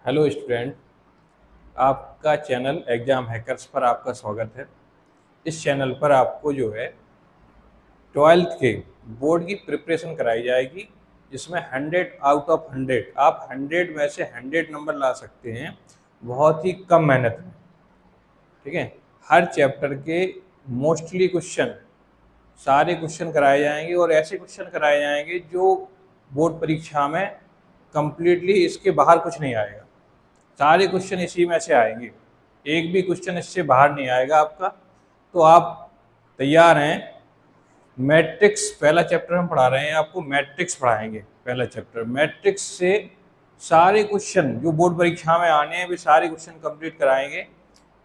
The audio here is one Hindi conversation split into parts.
Hello student. आपका चैनल एग्ज़ाम हैकर्स पर आपका स्वागत है। इस चैनल पर आपको जो है 12th के बोर्ड की प्रिपरेशन कराई जाएगी, जिसमें 100 आउट ऑफ 100 आप 100 में से 100 नंबर ला सकते हैं बहुत ही कम मेहनत में। ठीक है, हर चैप्टर के मोस्टली क्वेश्चन, सारे क्वेश्चन कराए जाएंगे और ऐसे क्वेश्चन कराए जाएंगे जो बोर्ड परीक्षा में कंप्लीटली इसके बाहर कुछ नहीं आएगा। सारे क्वेश्चन इसी में से आएंगे, एक भी क्वेश्चन इससे बाहर नहीं आएगा आपका। तो आप तैयार हैं? मैट्रिक्स पहला चैप्टर हम पढ़ा रहे हैं, आपको मैट्रिक्स पढ़ाएंगे। पहला चैप्टर मैट्रिक्स से सारे क्वेश्चन जो बोर्ड परीक्षा में आने हैं वे सारे क्वेश्चन कंप्लीट कराएंगे।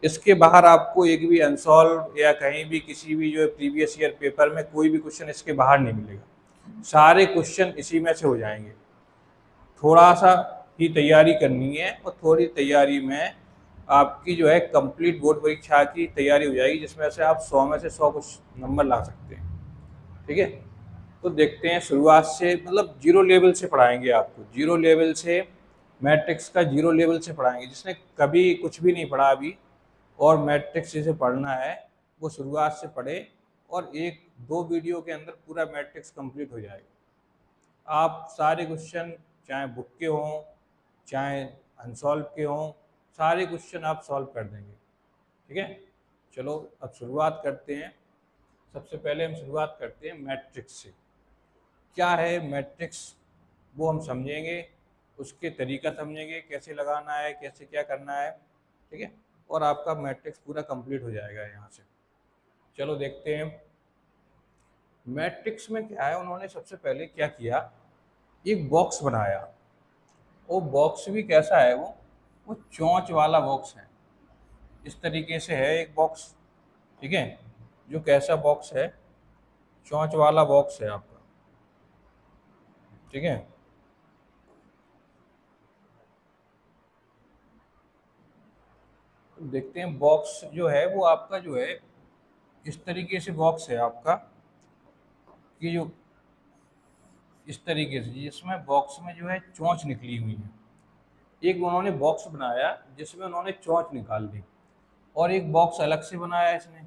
इसके बाहर आपको एक भी अनसॉल्व या कहीं भी किसी भी जो प्रीवियस ईयर पेपर में कोई भी क्वेश्चन इसके बाहर नहीं मिलेगा। सारे क्वेश्चन इसी में से हो जाएंगे। थोड़ा सा ही तैयारी करनी है और थोड़ी तैयारी में आपकी जो है कंप्लीट बोर्ड परीक्षा की तैयारी हो जाएगी, जिसमें से आप 100 में से 100 कुछ नंबर ला सकते हैं। ठीक है, तो देखते हैं शुरुआत से, मतलब जीरो लेवल से पढ़ाएंगे आपको। जीरो लेवल से मैट्रिक्स का जीरो लेवल से पढ़ाएंगे। जिसने कभी कुछ भी नहीं पढ़ा अभी और मैट्रिक्स जिसे पढ़ना है वो शुरुआत से पढ़े और एक दो वीडियो के अंदर पूरा मैट्रिक्स कंप्लीट हो जाएगा। आप सारे क्वेश्चन चाहे बुक के हों चाहे अनसॉल्व के हों, सारे क्वेश्चन आप सॉल्व कर देंगे। ठीक है, चलो अब शुरुआत करते हैं। सबसे पहले हम शुरुआत करते हैं मैट्रिक्स से। क्या है मैट्रिक्स वो हम समझेंगे, उसके तरीका समझेंगे, कैसे लगाना है, कैसे क्या करना है। ठीक है, और आपका मैट्रिक्स पूरा कंप्लीट हो जाएगा यहाँ से। चलो देखते हैं मैट्रिक्स में क्या है। उन्होंने सबसे पहले क्या किया, एक बॉक्स बनाया। वो बॉक्स भी कैसा है, वो चोंच वाला बॉक्स है। इस तरीके से है एक बॉक्स। ठीक है, जो कैसा बॉक्स है, चोंच वाला बॉक्स है आपका। ठीक है, तो देखते हैं बॉक्स जो है वो आपका जो है इस तरीके से बॉक्स है आपका, कि जो इस तरीके से जिसमें बॉक्स में जो है चोंच निकली हुई है। एक उन्होंने बॉक्स बनाया जिसमें उन्होंने चोंच निकाल दी, और एक बॉक्स अलग से बनाया इसने,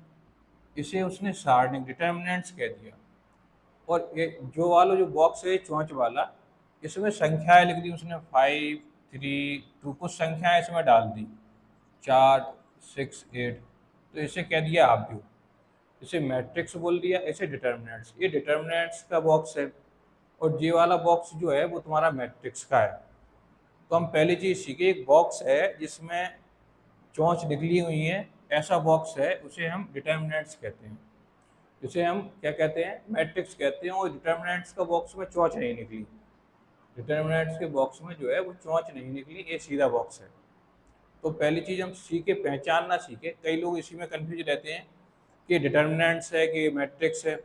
इसे उसने सारणिक डिटर्मिनेंट्स कह दिया। और ये जो वाला जो बॉक्स है चोंच वाला, इसमें संख्याएं लिख दी उसने, 5 3 2, कुछ संख्याएं इसमें डाल दी, 4 6 8। तो इसे कह दिया आव्यूह, इसे मैट्रिक्स बोल दिया, इसे डिटर्मिनेंट्स। ये डिटर्मिनेंट्स का बॉक्स है और ये वाला बॉक्स जो है वो तुम्हारा मैट्रिक्स का है। तो हम पहली चीज़ सीखे, एक बॉक्स है जिसमें चोंच निकली हुई है, ऐसा बॉक्स है उसे हम डिटर्मिनेंट्स कहते हैं। इसे हम क्या कहते हैं, मैट्रिक्स कहते हैं। और डिटर्मिनेंट्स का बॉक्स में चोंच नहीं निकली, डिटर्मिनेंट्स के बॉक्स में जो है वो चोंच नहीं निकली, ये सीधा बॉक्स है। तो पहली चीज़ हम सीखे, पहचानना सीखे। कई लोग इसी में कंफ्यूज रहते हैं कि डिटर्मिनेंट्स है कि मैट्रिक्स है।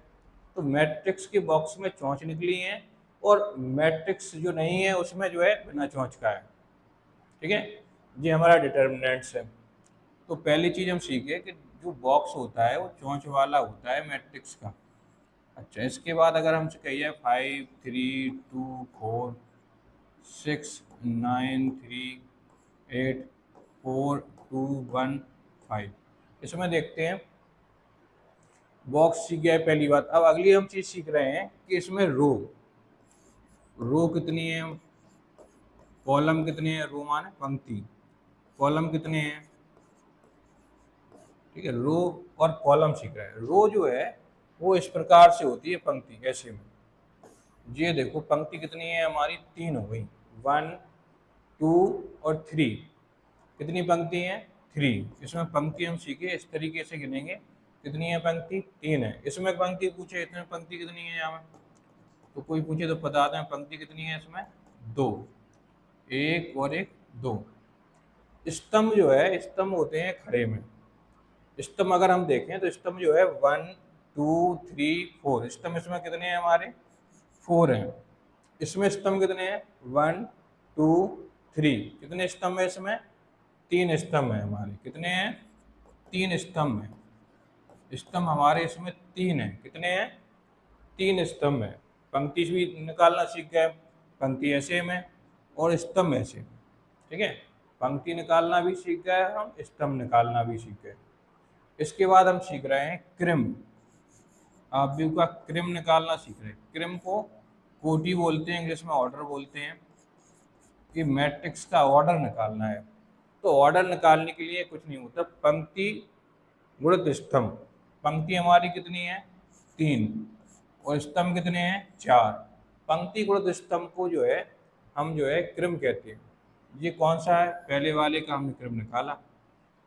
तो मैट्रिक्स के बॉक्स में चोंच निकली है और मैट्रिक्स जो नहीं है उसमें जो है बिना चोंच का है। ठीक है, ये हमारा डिटर्मिनेंट्स है। तो पहली चीज़ हम सीखे कि जो बॉक्स होता है वो चोंच वाला होता है मैट्रिक्स का। अच्छा, इसके बाद अगर हमसे कहिए 5 3 2 4 6 9 3 8 4 2 1 5, इसमें देखते हैं बॉक्स सीख गया है पहली बात। अब अगली हम चीज़ सीख रहे हैं कि इसमें रो, रो कितनी है, कॉलम कितने हैं, रो माने पंक्ति, कॉलम कितने हैं। ठीक है, रो और कॉलम सीख रहे हैं। रो जो है वो इस प्रकार से होती है पंक्ति, ऐसे में। ये देखो पंक्ति कितनी है हमारी, 3 हो गई, 1 2 और 3। कितनी पंक्ति हैं, 3। इसमें पंक्ति हम सीखे इस तरीके से गिनेंगे, कितनी है पंक्ति, 3 है। इसमें पंक्ति पूछे, इसमें पंक्ति कितनी है यहाँ में, तो कोई पूछे तो बता दें पंक्ति कितनी है इसमें, 2, 1 और 1 2। स्तंभ जो है, स्तंभ होते हैं खड़े में। स्तंभ अगर हम देखें तो स्तंभ जो है 1 2 3 4, स्तंभ इसमें कितने हैं हमारे, 4 हैं। इसमें स्तंभ कितने हैं, 1 2 3। कितने स्तंभ है इसमें, 3 स्तंभ है हमारे। कितने हैं, 3 स्तंभ हैं। स्तंभ हमारे इसमें 3 हैं। कितने हैं, 3 स्तंभ है। पंक्ति भी निकालना सीख गए, पंक्ति ऐसे में और स्तंभ ऐसे। ठीक है, पंक्ति निकालना भी सीख गए, हम स्तंभ निकालना भी सीख गए। इसके बाद हम सीख रहे हैं क्रम। आप व्यू का क्रम निकालना सीख रहे हैं। क्रम को कोटि बोलते हैं, इंग्लिश में ऑर्डर बोलते हैं, कि मैट्रिक्स का ऑर्डर निकालना है। तो ऑर्डर निकालने के लिए कुछ नहीं होता, पंक्ति गुणित स्तंभ। पंक्ति हमारी कितनी है? 3, और स्तंभ कितने हैं? 4। पंक्ति गुणित स्तंभ को जो है हम जो है क्रम कहते हैं। ये कौन सा है? पहले वाले का हमने क्रम निकाला।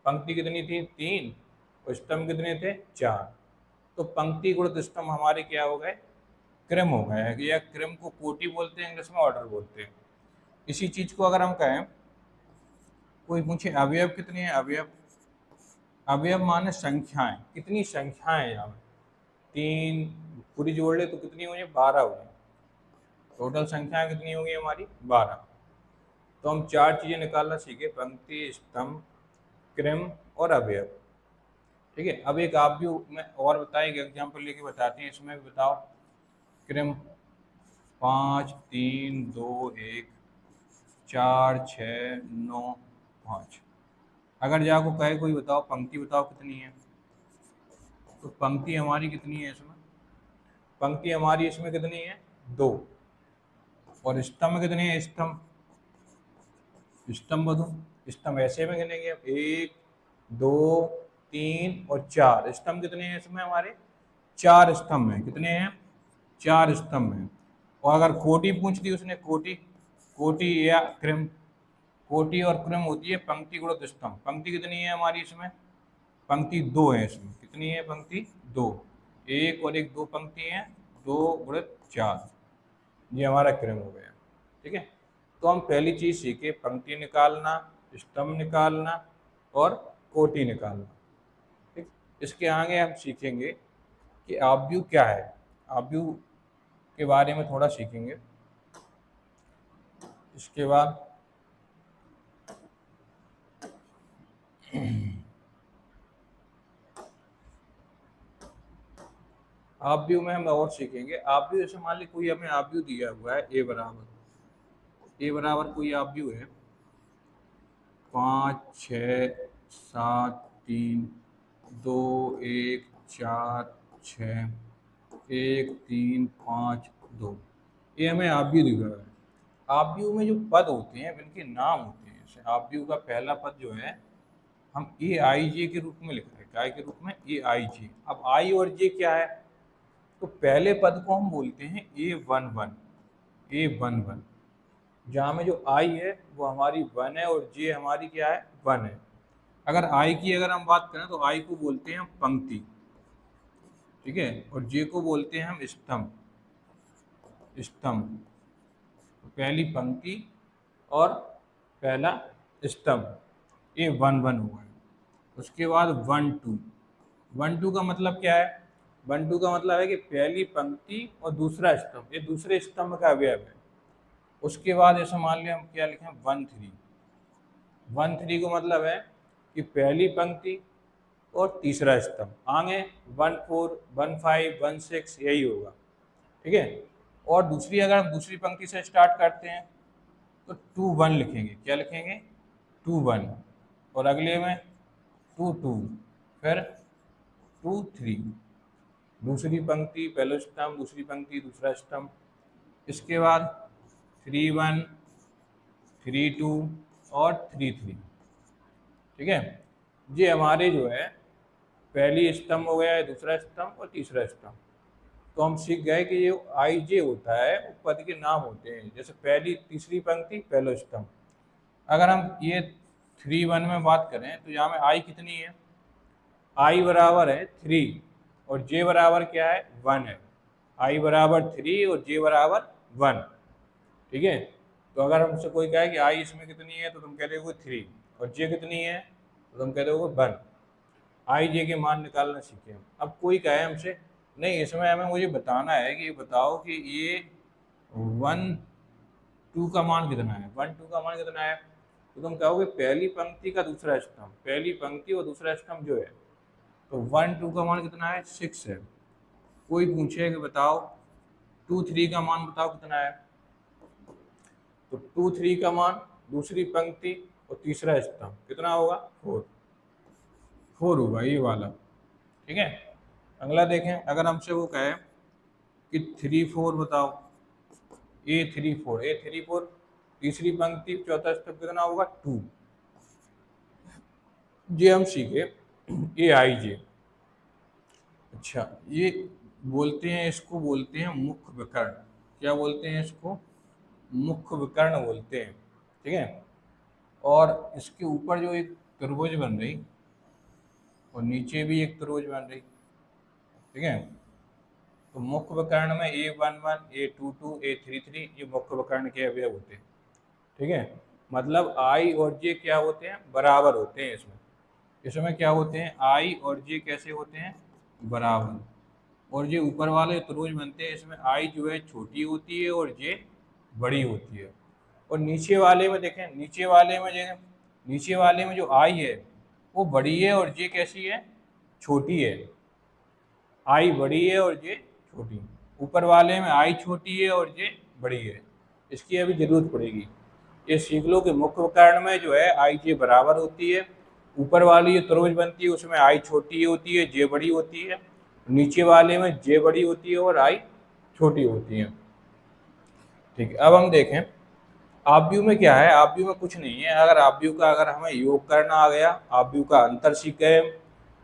पंक्ति कितनी थी? 3, और स्तंभ कितने थे? 4। तो पंक्ति गुणित स्तंभ हमारे क्या हो गए? क्रम हो गए। या क्रम को कोटि बोलते हैं, इंग्लिश में ऑर्डर बोलते हैं। इसी चीज को अगर हम कहें, कोई पूछे अवयव कितने हैं? अवयव, अवयव माने संख्याएं। कितनी संख्याएं यहाँ में? 3 पूरी जोड़ ले तो कितनी हो जाए? 12 हो जाए। टोटल संख्याएं कितनी होगी हमारी? 12। तो हम 4 चीजें निकालना सीखे, पंक्ति, स्तंभ, क्रम और अवयव। ठीक है। अब एक आप भी में और बताइए, एग्जाम्पल लेके बताते हैं, इसमें भी बताओ। क्रम 5 3 2 1 4 6 9 5। अगर जाको कहे कोई बताओ पंक्ति बताओ कितनी है, तो पंक्ति हमारी कितनी है इसमें? पंक्ति हमारी इसमें कितनी है? 2। और स्तंभ कितनी है? स्तंभ, स्तंभ दो। स्तंभ ऐसे में गिनेंगे 1 2 3 और 4। स्तंभ कितने हैं इसमें हमारे? 4 स्तंभ हैं। कितने हैं? 4 स्तंभ हैं। और अगर कोटि पूछ दी उसने, कोटि, कोटि या क्रम, कोटि और क्रम होती है पंक्ति गुणित स्तंभ। पंक्ति कितनी है हमारी इसमें? पंक्ति 2 है इसमें। कितनी है पंक्ति? 2। 1 और 1 2 पंक्ति हैं, 2 गुणित 4। ये हमारा क्रम हो गया। ठीक है। तो हम पहली चीज सीखे पंक्ति निकालना, स्तंभ निकालना और कोटि निकालना। ठीक। इसके आगे हम सीखेंगे कि आव्यूह क्या है। आव्यूह के बारे में थोड़ा सीखेंगे। इसके बाद आव्यूह में हम और सीखेंगे। आव्यूह जैसे मान ली कोई हमें आव्यूह दिया हुआ है, ए बराबर कोई आव्यूह है 5 6 7 3 2 1 4 6 1 3 5 2। ये हमें आव्यूह दिया हुआ है। आव्यूह में जो पद होते हैं इनके नाम होते हैं। जैसे आव्यूह का पहला पद जो है हम ए आई जे के रूप में लिख रहे हैं। काय के रूप में? ए आई जे। अब आई और जे क्या है? तो पहले पद को हम बोलते हैं A11, A11। जहाँ में जो आई है वो हमारी 1 है और जे हमारी क्या है? 1 है। अगर आई की अगर हम बात करें तो आई को बोलते हैं हम पंक्ति। ठीक है। और जे को बोलते हैं हम स्तंभ, स्तंभ। तो पहली पंक्ति और पहला स्तंभ, ये 1 1 हुआ है। उसके बाद 1 2। 1 2 का मतलब क्या है? 1 2 का मतलब है कि पहली पंक्ति और दूसरा स्तंभ, ये दूसरे स्तंभ का अवयव है। उसके बाद ऐसा मान लिया हम क्या लिखें? 1 3। 1 3 को मतलब है कि पहली पंक्ति और तीसरा स्तंभ। आगे 1 4 1 5 1 6 यही होगा। ठीक है। और दूसरी, अगर हम दूसरी पंक्ति से स्टार्ट करते हैं तो 2 1 लिखेंगे। क्या लिखेंगे? 2 1। और अगले में 2 2, फिर 2 3। दूसरी पंक्ति पहला स्तंभ, दूसरी पंक्ति दूसरा स्तंभ। इसके बाद 3 1 3 2 और 3 3। ठीक है। ये हमारे जो है पहली स्तंभ हो गया है, दूसरा स्तंभ और तीसरा स्तंभ। तो हम सीख गए कि ये आई जे होता है वो पद के नाम होते हैं। जैसे पहली तीसरी पंक्ति पहला स्तंभ। अगर हम ये 3 1 में बात करें तो यहाँ में आई कितनी है? आई बराबर है 3 और जे बराबर क्या है? 1 है। आई बराबर 3 और जे बराबर 1। ठीक है। तो अगर हमसे कोई कहे कि आई इसमें कितनी है तो तुम कह दोगे 3, और जे कितनी है तो तुम कह दोगे 1। आई जे के मान निकालना सीखे। अब कोई कहे हमसे नहीं इसमें हमें मुझे बताना है कि बताओ कि ये 1 2 का मान कितना है? 1 2 का मान कितना है? तो तुम कहोगे पहली पंक्ति का दूसरा स्तंभ, पहली पंक्ति और दूसरा स्तंभ जो है, तो 1 2 का मान कितना है? 6 है। कोई पूछे कि बताओ 2 3 का मान बताओ कितना है? तो 2 3 का मान दूसरी पंक्ति और तीसरा स्तंभ कितना होगा 4, 4 होगा ये वाला। ठीक है, अगला देखें, अगर हमसे वो कहे कि 3 4 बताओ, A 3 4, A 3 4, तीसरी पंक्ति चौथा स्तंभ कितना होगा 2। ये हम सीखे AIJ। अच्छा, ये बोलते हैं, इसको बोलते हैं मुख्य विकर्ण। क्या बोलते हैं इसको? मुख्य विकर्ण बोलते हैं। ठीक है, और इसके ऊपर जो एक त्रिभुज बन रही और नीचे भी एक त्रिभुज बन रही। ठीक है, तो मुख्य विकर्ण में A11, A22, A33 ये मुख्य विकर्ण के अवयव होते हैं। ठीक है, मतलब I और J क्या होते हैं? बराबर होते हैं। इसमें क्या होते हैं? I और J कैसे होते हैं? बराबर। और जो ऊपर वाले त्रिभुज बनते हैं इसमें I जो है छोटी होती है और J बड़ी होती है। और नीचे वाले में देखें, नीचे वाले में जो I है वो बड़ी है और J कैसी है? छोटी है। I बड़ी है और J छोटी। ऊपर वाले में I छोटी है और J बड़ी है। इसकी अभी जरूरत पड़ेगी। ये सीख लो कि मुख्य विकर्ण में जो है I J बराबर होती है। ऊपर वाली जो त्रिभुज बनती है उसमें I छोटी होती है, J बड़ी होती है। नीचे वाले में J बड़ी होती है और I छोटी होती है। ठीक है, अब हम देखें आव्यूह में क्या है। आव्यूह में कुछ नहीं है। अगर हमें योग करना आ गया, आव्यूह का अंतर सीखे,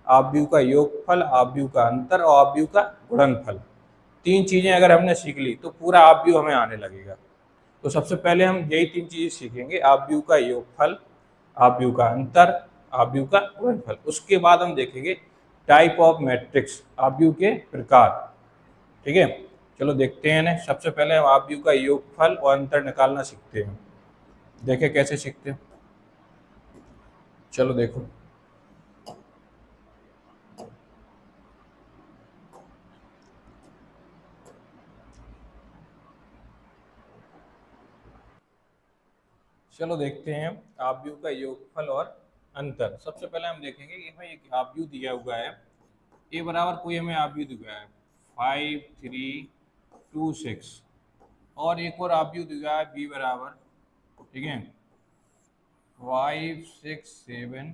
आव्यूह का योगफल, आव्यूह का अंतर और आव्यूह का गुणनफल, 3 चीजें अगर हमने सीख ली तो पूरा आव्यूह हमें आने लगेगा। तो सबसे पहले हम यही 3 चीजें सीखेंगे, आव्यूह का योगफल, आव्यूह का अंतर, आव्यूह का गुणनफल। उसके बाद हम देखेंगे टाइप ऑफ मैट्रिक्स, आव्यूह के प्रकार। ठीक है, चलो देखते हैं ना। सबसे पहले हम आव्यूह का योगफल और अंतर निकालना सीखते हैं। देखें कैसे सीखते हैं। चलो देखो, चलो देखते हैं आव्यूह का योगफल और अंतर। सबसे पहले हम देखेंगे कि हमें एक आव्यूह दिया हुआ है। ए बराबर कोई हमें आव्यूह दिया है 5 3 2 6, और एक और आव्यूह दिया है बी बराबर, ठीक है, 5 6 7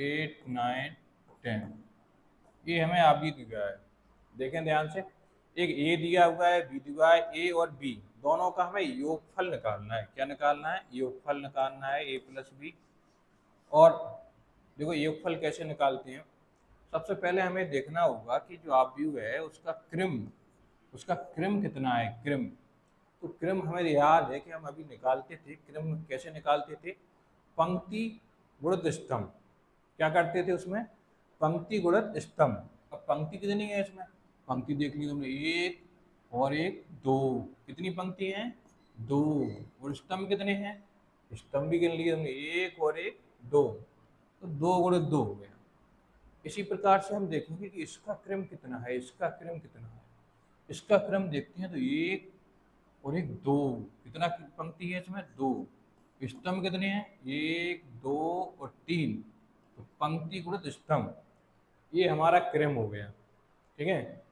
8 9 10। ये हमें आव्यूह दिया है। देखें ध्यान से, एक ए दिया हुआ है, बी दिया है। ए और बी दोनों का हमें योगफल निकालना है। क्या निकालना है? योगफल निकालना है, ए प्लस बी। और देखो योगफल कैसे निकालते हैं। सबसे पहले हमें देखना होगा कि जो आव्यूह है उसका क्रम कितना है। क्रम, तो क्रम हमें याद है कि हम अभी निकालते थे। क्रम कैसे निकालते थे? पंक्ति गुणित स्तंभ। क्या करते थे उसमें? पंक्ति गुणित स्तंभ। अब पंक्ति कितनी है इसमें? पंक्ति देख ली तुमने, 1 और 1 2। कितनी पंक्ति हैं? 2। और स्तंभ कितने हैं? स्तंभ भी गिन लिए हमने, 1 और 1 2। तो 2 गुणित 2 हो गया। इसी प्रकार से हम देखेंगे कि इसका क्रम कितना है, इसका क्रम कितना है। इसका क्रम देखते हैं तो 1 और 1 2। कितना पंक्ति है इसमें? 2। स्तंभ कितने हैं? 1 2 और 3। तो पंक्ति गुणित स्तंभ, ये हमारा क्रम हो गया। ठीक है,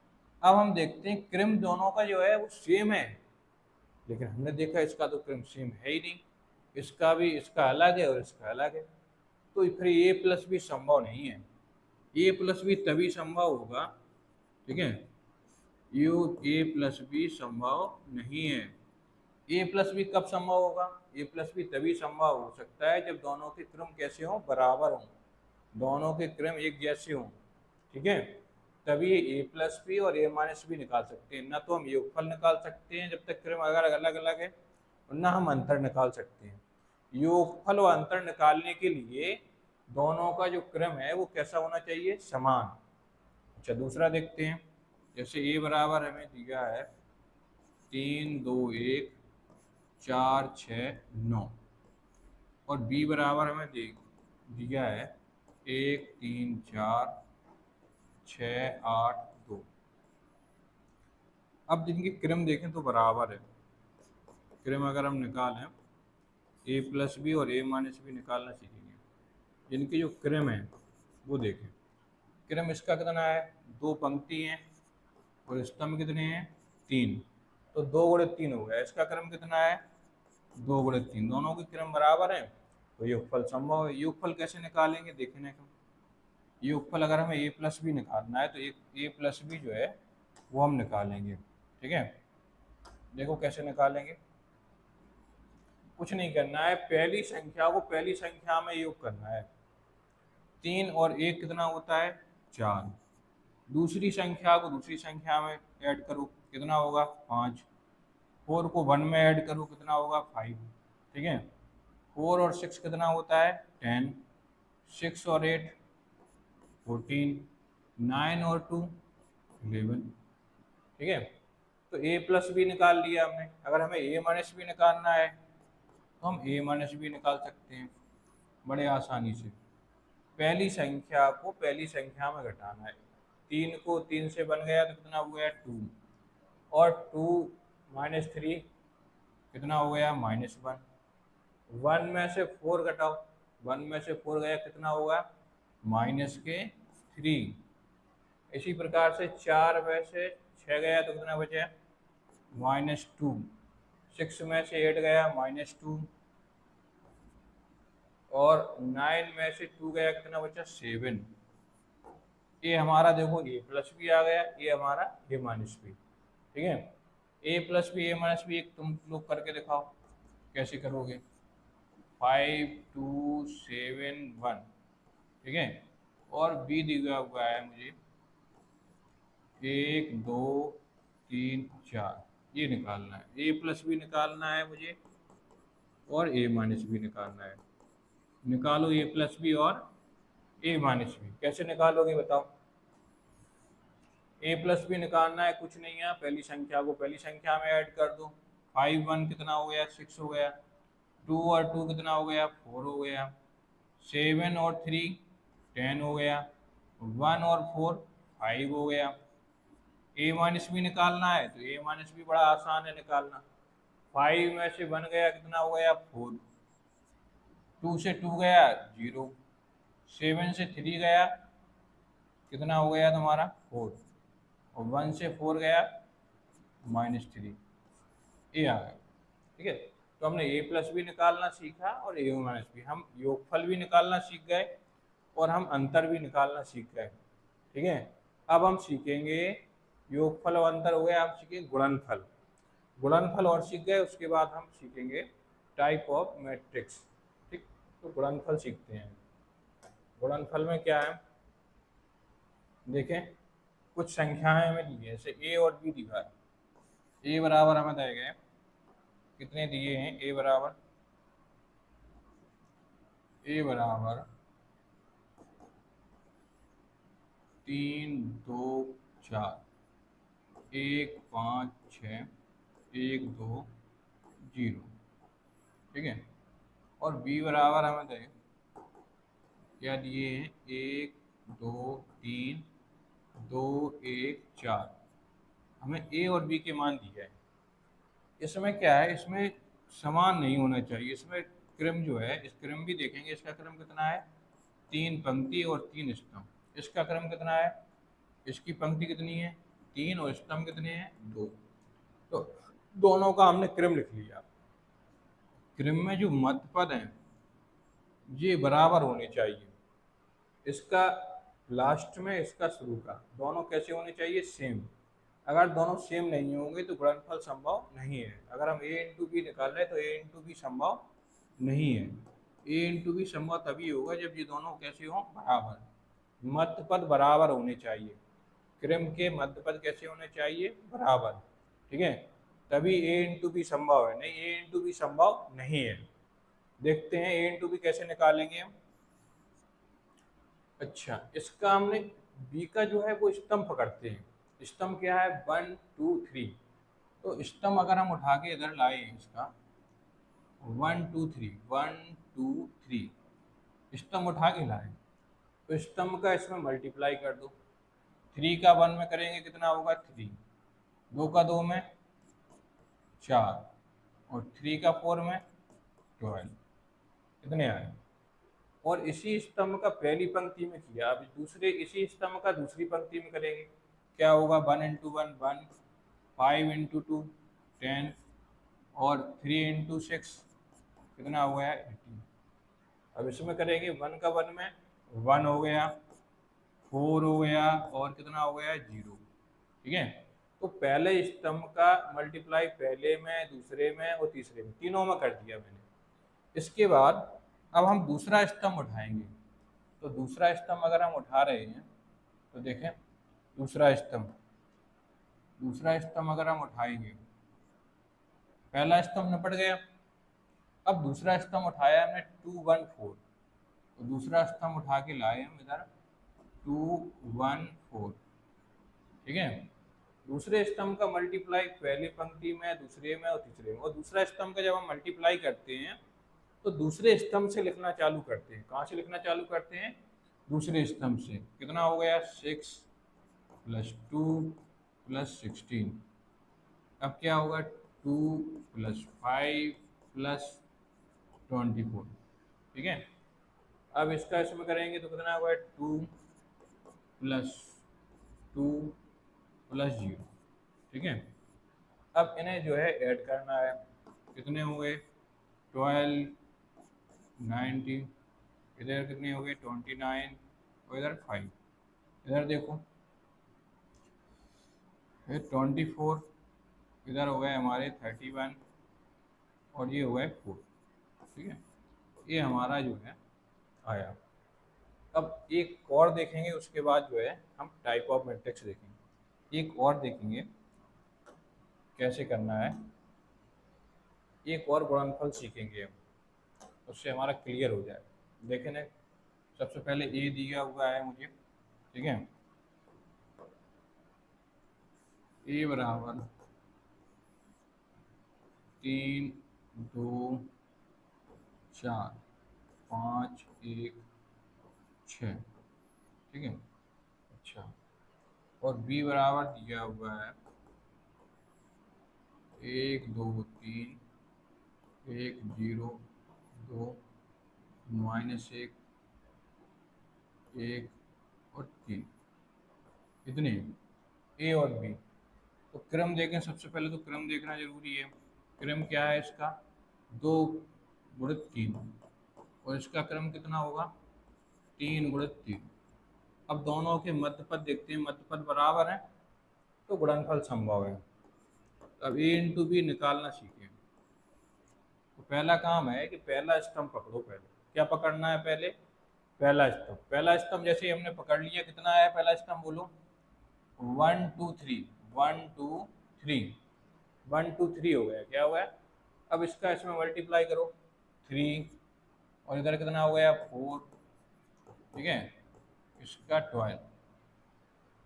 अब हम देखते हैं क्रम दोनों का जो है वो सेम है, लेकिन हमने देखा इसका तो क्रम सेम है ही नहीं। इसका अलग है और इसका अलग है। तो फिर ए प्लस बी संभव नहीं है। ए प्लस बी तभी संभव होगा, ठीक है, यू ए प्लस बी संभव नहीं है। ए प्लस बी कब संभव होगा? ए प्लस बी तभी संभव हो सकता है जब दोनों के क्रम कैसे हों? बराबर हों, दोनों के क्रम एक जैसे हों। ठीक है, तभी ए प्लस बी और ए माइनस बी निकाल सकते हैं। ना तो हम योगफल निकाल सकते हैं जब तक क्रम अगर अलग अलग है, और ना हम अंतर निकाल सकते हैं। योगफल और अंतर निकालने के लिए दोनों का जो क्रम है वो कैसा होना चाहिए? समान। अच्छा, दूसरा देखते हैं। जैसे ए बराबर हमें दिया है 3 2 1 4 6 9, और बी बराबर हमें दिया है 1 3 4 6 8 2। अब जिनके क्रम देखें तो बराबर है। क्रम अगर हम निकालें, ए प्लस बी और ए माइनस बी निकालना सीखेंगे। जिनके जो क्रम है वो देखें। क्रम इसका कितना है? 2 पंक्ति हैं और स्तंभ कितने हैं? 3। तो 2 गुणित 3 हो गया। इसका क्रम कितना है? 2 गुणित 3। दोनों के क्रम बराबर हैं, तो योगफल संभव है। योगफल कैसे निकालेंगे देखने का। योगफल अगर हमें ए प्लस बी निकालना है तो एक ए प्लस बी जो है वो हम निकालेंगे। ठीक है, देखो कैसे निकालेंगे। कुछ नहीं करना है, पहली संख्या को पहली संख्या में योग करना है। 3 और 1 कितना होता है 4। दूसरी संख्या को दूसरी संख्या में ऐड करो, कितना होगा 5। 4 को 1 में ऐड करो, कितना होगा 5। ठीक है, 4 और 6 कितना होता है 10। 6 और 8 14। 9 और 2 11। ठीक है, तो a प्लस बी निकाल लिया हमने। अगर हमें a माइनस बी निकालना है तो हम a माइनस बी निकाल सकते हैं बड़े आसानी से। पहली संख्या को पहली संख्या में घटाना है। 3 को 3 से बन गया तो कितना हो गया 2। और 2 माइनस 3 कितना हो गया -1। 1 में से 4 घटाओ, 1 में से 4 गया कितना होगा -3। इसी प्रकार से 4 में से 6 गया तो कितना बचा -2। 6 में से 8 गया -2। और 9 में से 2 गया कितना बचा 7। ये हमारा देखो ए प्लस बी आ गया, ये हमारा ए माइनस बी। ठीक है, A plus B A minus B एक तुम लोग करके दिखाओ कैसे करोगे। 5 2 7 1। ठीक है, और बी दिया हुआ है मुझे 1 2 3 4। ये निकालना है, ए प्लस बी निकालना है मुझे और ए माइनस बी निकालना है। निकालो ए प्लस बी और ए माइनस बी। कैसे निकालोगे बताओ। ए प्लस बी निकालना है, कुछ नहीं है, पहली संख्या को पहली संख्या में ऐड कर दो। 5 1 कितना हो गया 6 हो गया। 2 और 2 कितना हो गया 4 हो गया। 7 और 3 10 हो गया। 1 और 4 5 हो गया। ए माइनस बी निकालना है तो ए माइनस बी बड़ा आसान है निकालना। 5 में से 1 गया कितना हो गया 4। 2 से 2 गया 0। 7 से 3 गया कितना हो गया तुम्हारा 4। और 1 से 4 गया -3। ये आ गया। ठीक है, तो हमने ए प्लस भी निकालना सीखा और ए माइनस भी। हम योगफल भी निकालना सीख गए और हम अंतर भी निकालना सीख गए। ठीक है, अब हम सीखेंगे योगफल और अंतर हो गया, हम सीखेंगे गुणनफल। गुणनफल और सीख गए, उसके बाद हम सीखेंगे टाइप ऑफ मैट्रिक्स। ठीक, तो गुणनफल सीखते हैं। गुणनफल में क्या है देखें, कुछ संख्याएं हमें दी है, जैसे ए और बी दिया है। ए बराबर हमें दिए गए कितने दिए हैं, ए बराबर 3 2 4 1 5 6 1 2 0। ठीक है, और बी बराबर हमें दे क्या दिए हैं 1 2 3 2 1 4। हमें ए और बी के मान दिया है। इसमें क्या है, इसमें समान नहीं होना चाहिए। इसमें क्रम जो है, इस क्रम भी देखेंगे, इसका क्रम कितना है 3 पंक्ति और 3 स्तंभ। इसका क्रम कितना है, इसकी पंक्ति कितनी है 3 और स्तंभ कितने हैं 2। तो दोनों का हमने क्रम लिख लिया। क्रम में जो मध्य पद हैं ये बराबर होने चाहिए। इसका लास्ट में, इसका शुरू का, दोनों कैसे होने चाहिए सेम। अगर दोनों सेम नहीं होंगे तो गुणनफल संभव नहीं है। अगर हम a इंटू बी निकाल रहे हैं तो a इंटू बी संभव नहीं है। a इंटू बी संभव तभी होगा जब ये दोनों कैसे हों बराबर, मध्य पद बराबर होने चाहिए। क्रम के मध्य पद कैसे होने चाहिए बराबर। ठीक है, तभी a इंटू बी संभव है, नहीं a इंटू बी संभव नहीं है। देखते हैं a इंटू बी कैसे निकालेंगे हम। अच्छा, इसका हमने बी का जो है वो स्तंभ पकड़ते हैं। स्तंभ क्या है 1 2 3। तो स्तंभ अगर हम उठा के इधर लाए इसका 1 2 3 1 2 3 स्तंभ उठा के लाए, तो स्तंभ का इसमें मल्टीप्लाई कर दो। 3 का 1 में करेंगे कितना होगा 3। 2 का 2 में 4 और 3 का 4 में 12। कितने आए। और इसी स्तंभ का पहली पंक्ति में किया, अब दूसरे इसी स्तंभ का दूसरी पंक्ति में करेंगे, क्या होगा 1 इंटू 1 1, 5 इंटू 2 10 और 3 इंटू 6 कितना हुआ है 18। अब इसमें करेंगे 1 का 1 में 1 हो गया, 4 हो गया और कितना हो गया 0। ठीक है, तो पहले स्तंभ का मल्टीप्लाई पहले में, दूसरे में और तीसरे में, तीनों में कर दिया मैंने। इसके बाद अब हम दूसरा स्तंभ उठाएंगे। तो दूसरा स्तंभ अगर हम उठा रहे हैं तो देखें, दूसरा स्तंभ अगर हम उठाएंगे, पहला स्तंभ निपट गया। अब दूसरा स्तंभ उठाया हमने 2 1 4, तो दूसरा स्तंभ उठा के लाए हम इधर 2 1 4। ठीक है, दूसरे स्तंभ का मल्टीप्लाई पहली पंक्ति में, दूसरे में और तीसरे में, और दूसरा स्तंभ का जब हम मल्टीप्लाई करते हैं तो दूसरे स्तंभ से लिखना चालू करते हैं। कहाँ से लिखना चालू करते हैं? दूसरे स्तंभ से। कितना हो गया 6 + 2 + 16। अब क्या होगा 2 + 5 + 24। ठीक है, अब इसका इसमें करेंगे तो कितना होगा 2 + 2 + 0। ठीक है, अब इन्हें जो है ऐड करना है। कितने हो गए 12 19, इधर कितने हो गए 29 और इधर 5। इधर देखो ये 24, इधर हो गए हमारे 31 और ये हो गए 4। ठीक है, ये हमारा जो है आया। अब एक और देखेंगे, उसके बाद जो है हम टाइप ऑफ मैट्रिक्स देखेंगे। एक और देखेंगे कैसे करना है, एक और गुणनफल सीखेंगे हम, उससे हमारा क्लियर हो जाए। देखें ना, सबसे पहले ए दिया हुआ है मुझे। ठीक है, ए बराबर 3 2 4 5 1 6। ठीक है, अच्छा, और बी बराबर दिया हुआ है 1 2 3 1 0 2 -1 1 और 3। इतने ए और बी। तो क्रम देखें, सबसे पहले तो क्रम देखना जरूरी है। क्रम क्या है इसका 2 गुणित 3, और इसका क्रम कितना होगा 3 गुणित 3। अब दोनों के मध्य पद देखते हैं, मध्य पद बराबर है तो गुणनफल संभव है। अब ए इंटू बी निकालना सीखें। तो पहला काम है कि पहला स्तंभ पकड़ो। पहले क्या पकड़ना है? पहले पहला स्तंभ। पहला स्तंभ जैसे ही हमने पकड़ लिया, कितना है पहला स्तंभ बोलो 1 2 3 1 2 3 1 2 3 हो गया। क्या हो गया? अब इसका इसमें मल्टीप्लाई करो 3, और इधर कितना हो गया 4। ठीक है, इसका 12।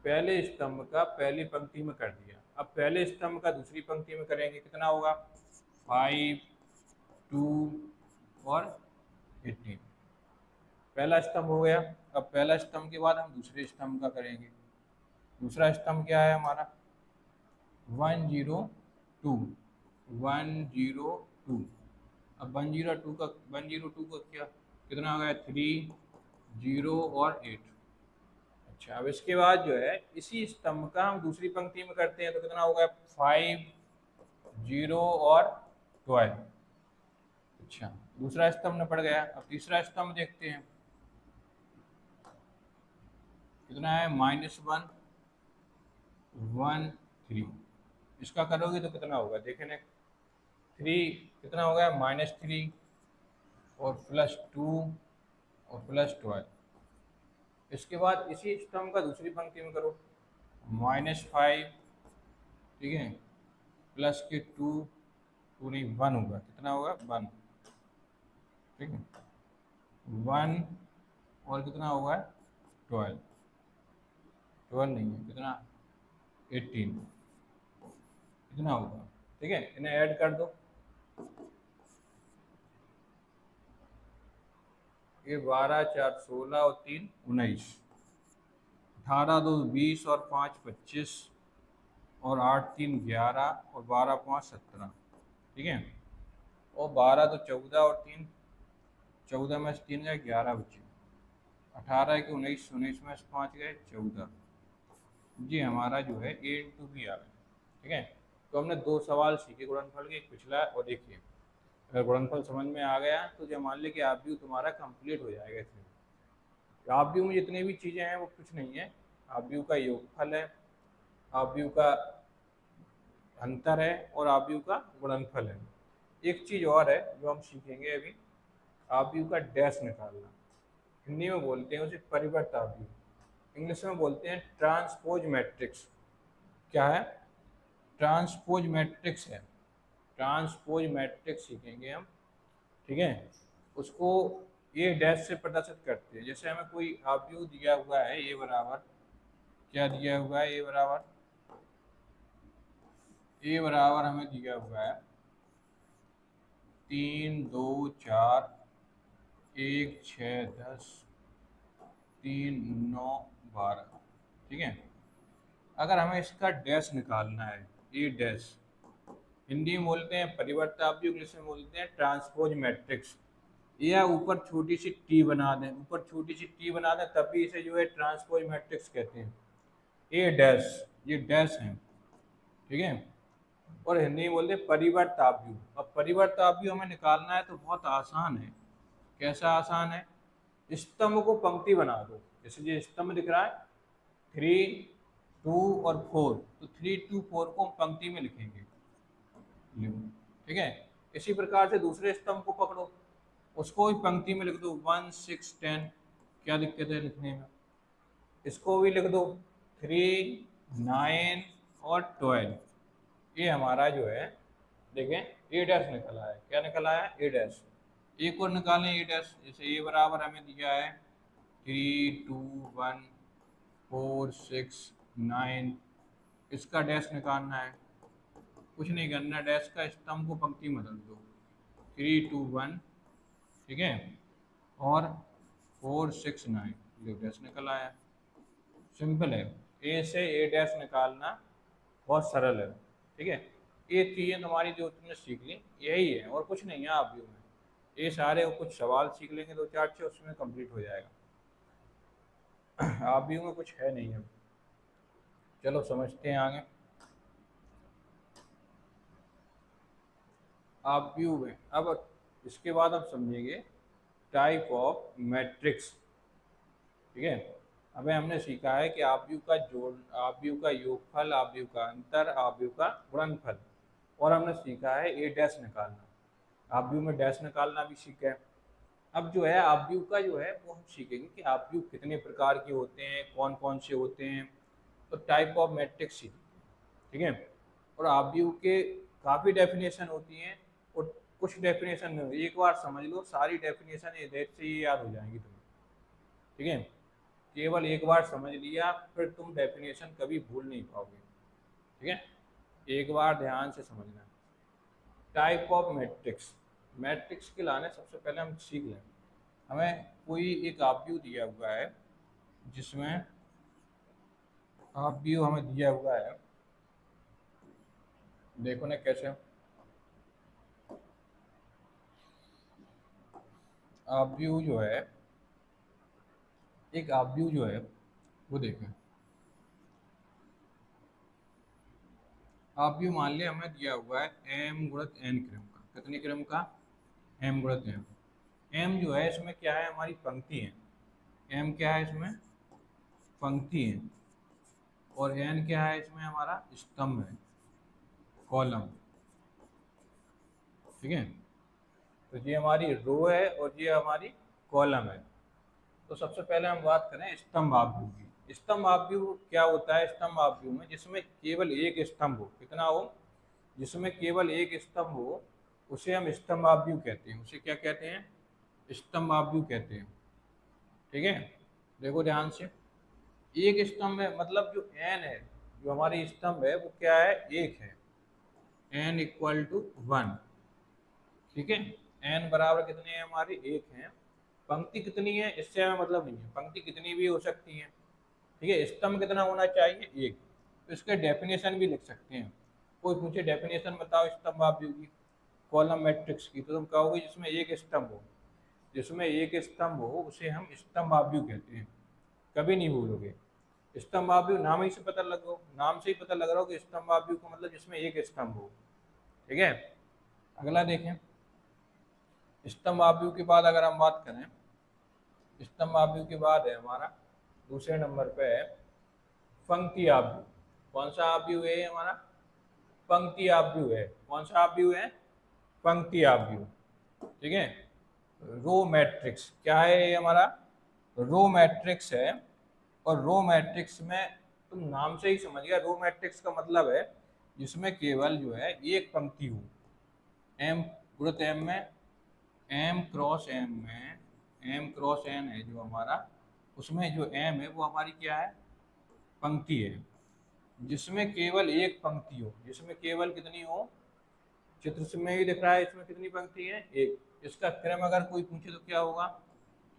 पहले स्तंभ का पहली पंक्ति में कर दिया। अब पहले स्तंभ का दूसरी पंक्ति में करेंगे, कितना होगा 5 2 और 18। पहला स्तंभ हो गया। अब पहला स्तंभ के बाद हम दूसरे स्तंभ का करेंगे। दूसरा स्तंभ क्या है हमारा 1 0 2 1 0 2। अब 1 0 2 का क्या कितना हो गया 3 0 और 8। अच्छा, अब इसके बाद जो है इसी स्तंभ का हम दूसरी पंक्ति में करते हैं, तो कितना होगा 5 0 और 12। अच्छा, दूसरा स्तंभ निपट गया। अब तीसरा स्तंभ देखते हैं, कितना है -1 1 3। इसका करोगे तो कितना होगा देखें ना, 3 कितना हो गया -3 और +2 और +12। इसके बाद इसी स्तंभ का दूसरी पंक्ति में करो -5। ठीक है, प्लस के 2 2 नहीं 1 होगा। कितना होगा 1। ठीक है, 1 और कितना होगा 12। 12 नहीं है, कितना 18। कितना होगा? ठीक है, इन्हें ऐड कर दो। ये 12 4 16 और 3 19, 18 2 20 और 5 25 और 8 3 11 और 12 5 17। ठीक है, और 12 तो 14 और 3 14 में से 3 गए 11 बचे। 18 के 19 19 में से 5 गए 14। जी हमारा जो है ए इंटू बी आ गया। ठीक है, तो हमने 2 सवाल सीखे गुणनफल के, एक पिछला और एक ये। अगर गुणनफल समझ में आ गया तो जो मान ली कि आप व्यू तुम्हारा कंप्लीट हो जाएगा इसमें। आप व्यू में जितनी भी चीज़ें हैं वो कुछ नहीं है, आप व्यू का योगफल है, आप व्यू का अंतर है और आप व्यू का गुणनफल है। एक चीज़ और है जो हम सीखेंगे अभी, आप व्यू का डैश निकालना। हिंदी में बोलते हैं उसे परिवर्त आप व्यू, इंग्लिश में बोलते हैं ट्रांसपोज मैट्रिक्स। क्या है? ट्रांसपोज मैट्रिक्स है। ट्रांसपोज मैट्रिक्स सीखेंगे हम, ठीक है। उसको ये डैश से प्रदर्शित करते हैं। जैसे हमें कोई आव्यूह दिया हुआ है, ए बराबर, क्या दिया हुआ है, ए बराबर हमें दिया हुआ है 3 2 4 1 6 10 3 9 12, ठीक है। अगर हमें इसका डैश निकालना है, ए डैश, हिंदी में बोलते हैं परिवर्त आव्यूह, इंग्लिश में बोलते हैं ट्रांसपोज मैट्रिक्स। या ऊपर छोटी सी टी बना दें, ऊपर छोटी सी टी बना दें तब भी इसे जो है ट्रांसपोज मैट्रिक्स कहते हैं। ए डैश, ये डैश है, ठीक है। और हिंदी में बोलते हैं परिवर्त आव्यूह। अब परिवर्त आव्यूह हमें निकालना है तो बहुत आसान है। कैसा आसान है? स्तंभ को पंक्ति बना दो। जैसे ये स्तंभ दिख रहा है 3 2 और 4, तो 3 2 4 को हम पंक्ति में लिखेंगे, ठीक है। इसी प्रकार से दूसरे स्तंभ को पकड़ो, उसको भी पंक्ति में लिख दो 1 6 10, क्या दिक्कत है लिखने में। इसको भी लिख दो 3 9 और 12। ये हमारा जो है, देखें ए डैश निकल आया। क्या निकल आया? ए डैश। एक और निकालें ए डैश। जैसे ए बराबर हमें दिया है 3 2 1 4 6 9, इसका डैश निकालना है। कुछ नहीं करना, डैश का स्तंभ को पंक्ति में बदल दो 3 2 1, ठीक है, और 4 6 9, ये डैश निकल आया। सिंपल है, ए से ए डैश निकालना बहुत सरल है, ठीक है। ये चीज़ें तुम्हारी जो तुमने सीख ली यही है और कुछ नहीं है आप व्यू में। ये सारे कुछ सवाल सीख लेंगे 2 4 से, उसमें कंप्लीट हो जाएगा। आप व्यू में कुछ है नहीं है। चलो समझते हैं आगे। आप व्यू में अब इसके बाद हम समझेंगे टाइप ऑफ मैट्रिक्स, ठीक है। हमें हमने सीखा है कि आव्यूह का जोड़, आव्यूह का योगफल, आव्यूह का अंतर, आव्यूह का गुणनफल, और हमने सीखा है ए डैश निकालना। आव्यूह में डैश निकालना भी सीखा है। अब जो है आव्यूह का जो है वो हम सीखेंगे कि आव्यूह कितने प्रकार के होते हैं, कौन कौन से होते हैं, तो टाइप ऑफ मैट्रिक्स सीखेंगे, ठीक है। और आव्यूह के काफ़ी डेफिनेशन होती हैं और कुछ डेफिनेशन में एक बार समझ लो, सारी डेफिनेशन इधर से ही याद हो जाएंगी तुम्हें, ठीक है। केवल एक बार समझ लिया फिर तुम डेफिनेशन कभी भूल नहीं पाओगे, ठीक है। एक बार ध्यान से समझना। टाइप ऑफ मैट्रिक्स, मैट्रिक्स के लाने सबसे पहले हम सीख लें। हमें कोई एक आव्यूह दिया हुआ है, जिसमें आव्यूह हमें दिया हुआ है, देखो ना कैसे। आव्यूह जो है, एक आव्यूह जो है वो देखें। आव्यूह मान लिया हमें दिया हुआ है m गुणित n क्रम का। कितने क्रम का? m गुणित n। m जो है इसमें क्या है, हमारी पंक्ति है। m क्या है इसमें? पंक्ति है। और n क्या है इसमें? हमारा स्तंभ है, कॉलम, ठीक है। तो ये हमारी रो है और ये हमारी कॉलम है। तो सबसे पहले हम बात करें स्तंभ आव्यूह की। स्तंभ आव्यूह क्या होता है? स्तंभ आव्यूह में जिसमें केवल एक स्तंभ हो, कितना हो? जिसमें केवल एक स्तंभ हो उसे हम स्तंभ आव्यूह कहते हैं। उसे क्या कहते हैं? स्तंभ आव्यूह कहते हैं, ठीक है। देखो ध्यान से, एक स्तंभ है मतलब जो n है, जो हमारी स्तंभ है वो क्या है? एक है, n इक्वल टू 1, ठीक है। n बराबर कितने हैं हमारे? एक हैं। पंक्ति कितनी है इससे हमें मतलब नहीं है, पंक्ति कितनी भी हो सकती है, ठीक है। स्तंभ कितना होना चाहिए? एक। तो इसके डेफिनेशन भी लिख सकते हैं। कोई पूछे डेफिनेशन बताओ स्तंभ आव्यूह की, कॉलम मैट्रिक्स की, तो तुम कहोगे जिसमें एक स्तंभ हो। जिसमें एक स्तंभ हो उसे हम स्तंभ आव्यूह कहते हैं, कभी नहीं भूलोगे। स्तंभ आव्यूह नाम ही से पता लगो, नाम से ही पता लग रहा हो कि स्तंभ आव्यूह का मतलब जिसमें एक स्तंभ हो, ठीक है। अगला देखें, स्तंभ आव्यूह के बाद अगर हम बात करें, स्तंभ आव्यूह के बाद है हमारा दूसरे नंबर पे है पंक्ति आव्यूह। कौन सा आव्यूह है हमारा? पंक्ति आव्यूह है। कौन सा आव्यूह है? पंक्ति आव्यूह। ठीक है। रो मैट्रिक्स क्या है ये हमारा? रो मैट्रिक्स है। और रो मैट्रिक्स में तुम नाम से ही समझ गया, रो मैट्रिक्स का मतलब है जिसमें केवल जो है एक पंक्ति हो। एम गुणित एम में, एम क्रॉस एम में, एम क्रॉस एन है जो हमारा, उसमें जो एम है वो हमारी क्या है? पंक्ति है। जिसमें केवल एक पंक्ति हो, जिसमें केवल कितनी हो? चित्र से में ही दिख रहा है इसमें कितनी पंक्ति है? एक। इसका क्रम अगर कोई पूछे तो क्या होगा?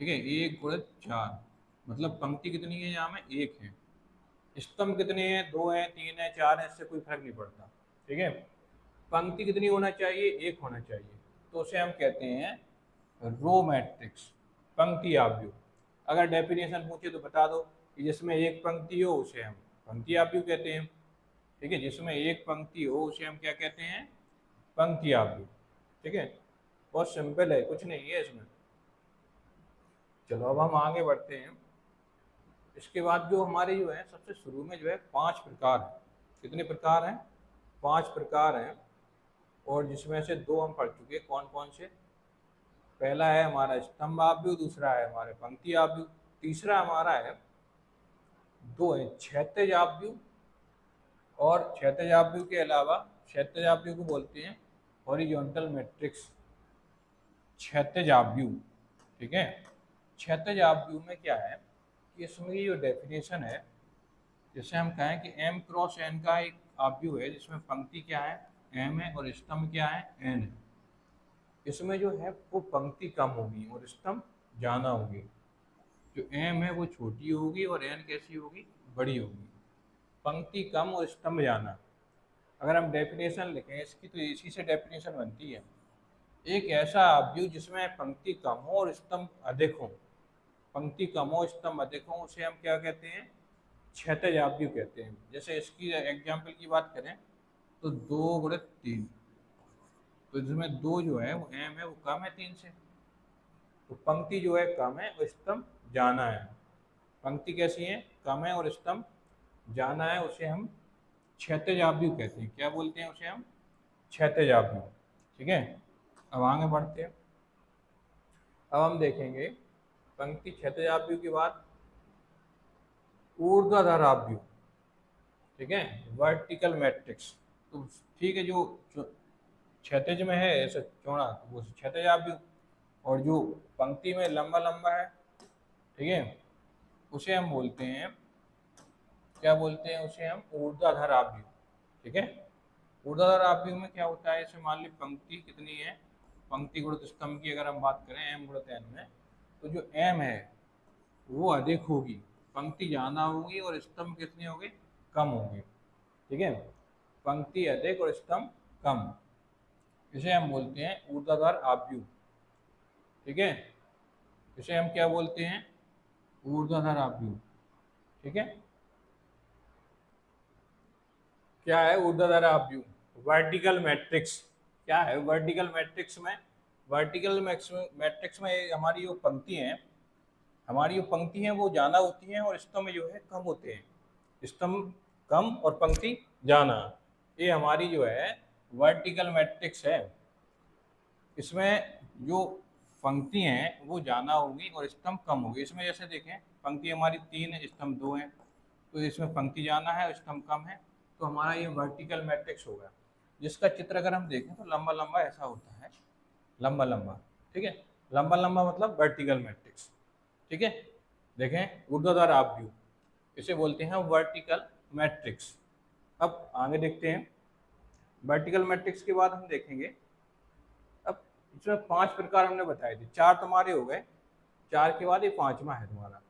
ठीक है, 1 गुणित 4, मतलब पंक्ति कितनी है यहाँ में? एक है। स्तंभ कितने हैं? 2 हैं, 3 है, 4 है, इससे कोई फर्क नहीं पड़ता। ठीक है। पंक्ति कितनी होना चाहिए? एक होना चाहिए। तो उसे हम कहते हैं रो मैट्रिक्स, पंक्ति आव्यूह। अगर डेफिनेशन पूछे तो बता दो कि जिसमें एक पंक्ति हो उसे हम पंक्ति आव्यूह कहते हैं। ठीक है, जिसमें एक पंक्ति हो उसे हम क्या कहते हैं? पंक्ति आव्यूह। ठीक है, बहुत सिंपल है, कुछ नहीं है इसमें। चलो अब हम आगे बढ़ते हैं। इसके बाद जो हमारे जो है सबसे शुरू में जो है 5 प्रकार हैं। कितने प्रकार हैं? 5 प्रकार हैं। और जिसमें से 2 हम पढ़ चुके। कौन कौन से? पहला है हमारा स्तंभ आव्यूह, दूसरा है हमारे पंक्ति आव्यूह, तीसरा हमारा है, 2 है क्षैतिज आव्यूह। और क्षैतिज आव्यूह के अलावा, क्षैतिज आव्यूह को बोलते हैं हॉरिजॉन्टल मैट्रिक्स, क्षैतिज आव्यूह। ठीक है। क्षैतिज आव्यूह में क्या है कि इसमें जो डेफिनेशन है, जैसे हम कहें कि m क्रॉस n का एक आव्यूह है जिसमें पंक्ति क्या है? m है, और स्तंभ क्या है? n है। इसमें जो है वो पंक्ति कम होगी और स्तंभ ज़्यादा होगी। जो m है वो छोटी होगी और n कैसी होगी? बड़ी होगी। पंक्ति कम और स्तंभ ज़्यादा। अगर हम डेफिनेशन लिखें इसकी तो इसी से डेफिनेशन बनती है। एक ऐसा आव्यूह जिसमें पंक्ति कम हो और स्तंभ अधिक हो, पंक्ति कम हो स्तंभ अधिक हो, उसे हम क्या कहते हैं? क्षैतिज आव्यूह कहते हैं। जैसे इसकी एग्जाम्पल की बात करें तो 2 गुणित 3, तो जिसमें 2 जो है वो m है वो कम है 3 से, तो पंक्ति जो है कम है और स्तंभ ज़्यादा है। पंक्ति कैसी है? कम है और स्तंभ ज़्यादा है, उसे हम क्षैतिज आव्यूह कहते हैं। क्या बोलते हैं उसे हम? क्षैतिज आव्यूह। ठीक है। अब आगे बढ़ते हैं। अब हम देखेंगे पंक्ति क्षैतिज आव्यूह के बाद ऊर्ध्वाधर आव्यूह। ठीक है, वर्टिकल मैट्रिक्स। तो ठीक है, जो क्षैतिज में है ऐसे चौड़ा तो वो क्षैतिज आव्यूह, और जो पंक्ति में लंबा लंबा है, ठीक है, उसे हम बोलते हैं, क्या बोलते हैं उसे हम? ऊर्ध्वाधर आव्यूह। ठीक है। ऊर्ध्वाधर आव्यूह में क्या होता है? जैसे मान ली पंक्ति कितनी है? पंक्ति गुणित स्तंभ की अगर हम बात करें m गुणित n में, तो जो m है वो अधिक होगी, पंक्ति ज़्यादा होगी, और स्तंभ कितने होंगे? कम होंगे। ठीक है, पंक्ति अधिक और स्तंभ कम, इसे हम बोलते हैं ऊर्ध्वाधर आव्यूह। ठीक है, इसे हम क्या बोलते हैं? ऊर्ध्वाधर आव्यूह। ठीक है। क्या है ऊर्ध्वाधर आव्यूह? Vertical matrix. क्या है वर्टिकल मैट्रिक्स में? वर्टिकल मैट्रिक्स में हमारी जो पंक्ति हैं, हमारी जो पंक्ति हैं वो ज़्यादा होती हैं और स्तंभ जो है कम होते हैं। स्तंभ कम और पंक्ति ज़्यादा, ये हमारी जो है वर्टिकल मैट्रिक्स है। इसमें जो पंक्ति हैं वो ज़्यादा होगी और स्तंभ कम होगी। इसमें जैसे देखें पंक्ति हमारी 3 है, स्तंभ 2 है, तो इसमें पंक्ति ज़्यादा है और स्तंभ कम है, तो हमारा ये वर्टिकल मैट्रिक्स होगा। जिसका चित्र अगर हम देखें तो लंबा लंबा ऐसा होता है, लंबा लंबा। ठीक है, लंबा लंबा मतलब वर्टिकल मैट्रिक्स। ठीक है, देखें ऊर्ध्वाधर आव्यूह, इसे बोलते हैं वर्टिकल मैट्रिक्स। अब आगे देखते हैं। वर्टिकल मैट्रिक्स के बाद हम देखेंगे, अब इसमें 5 प्रकार हमने बताए थे, 4 तुम्हारे हो गए, 4 के बाद ये 5वां है तुम्हारा।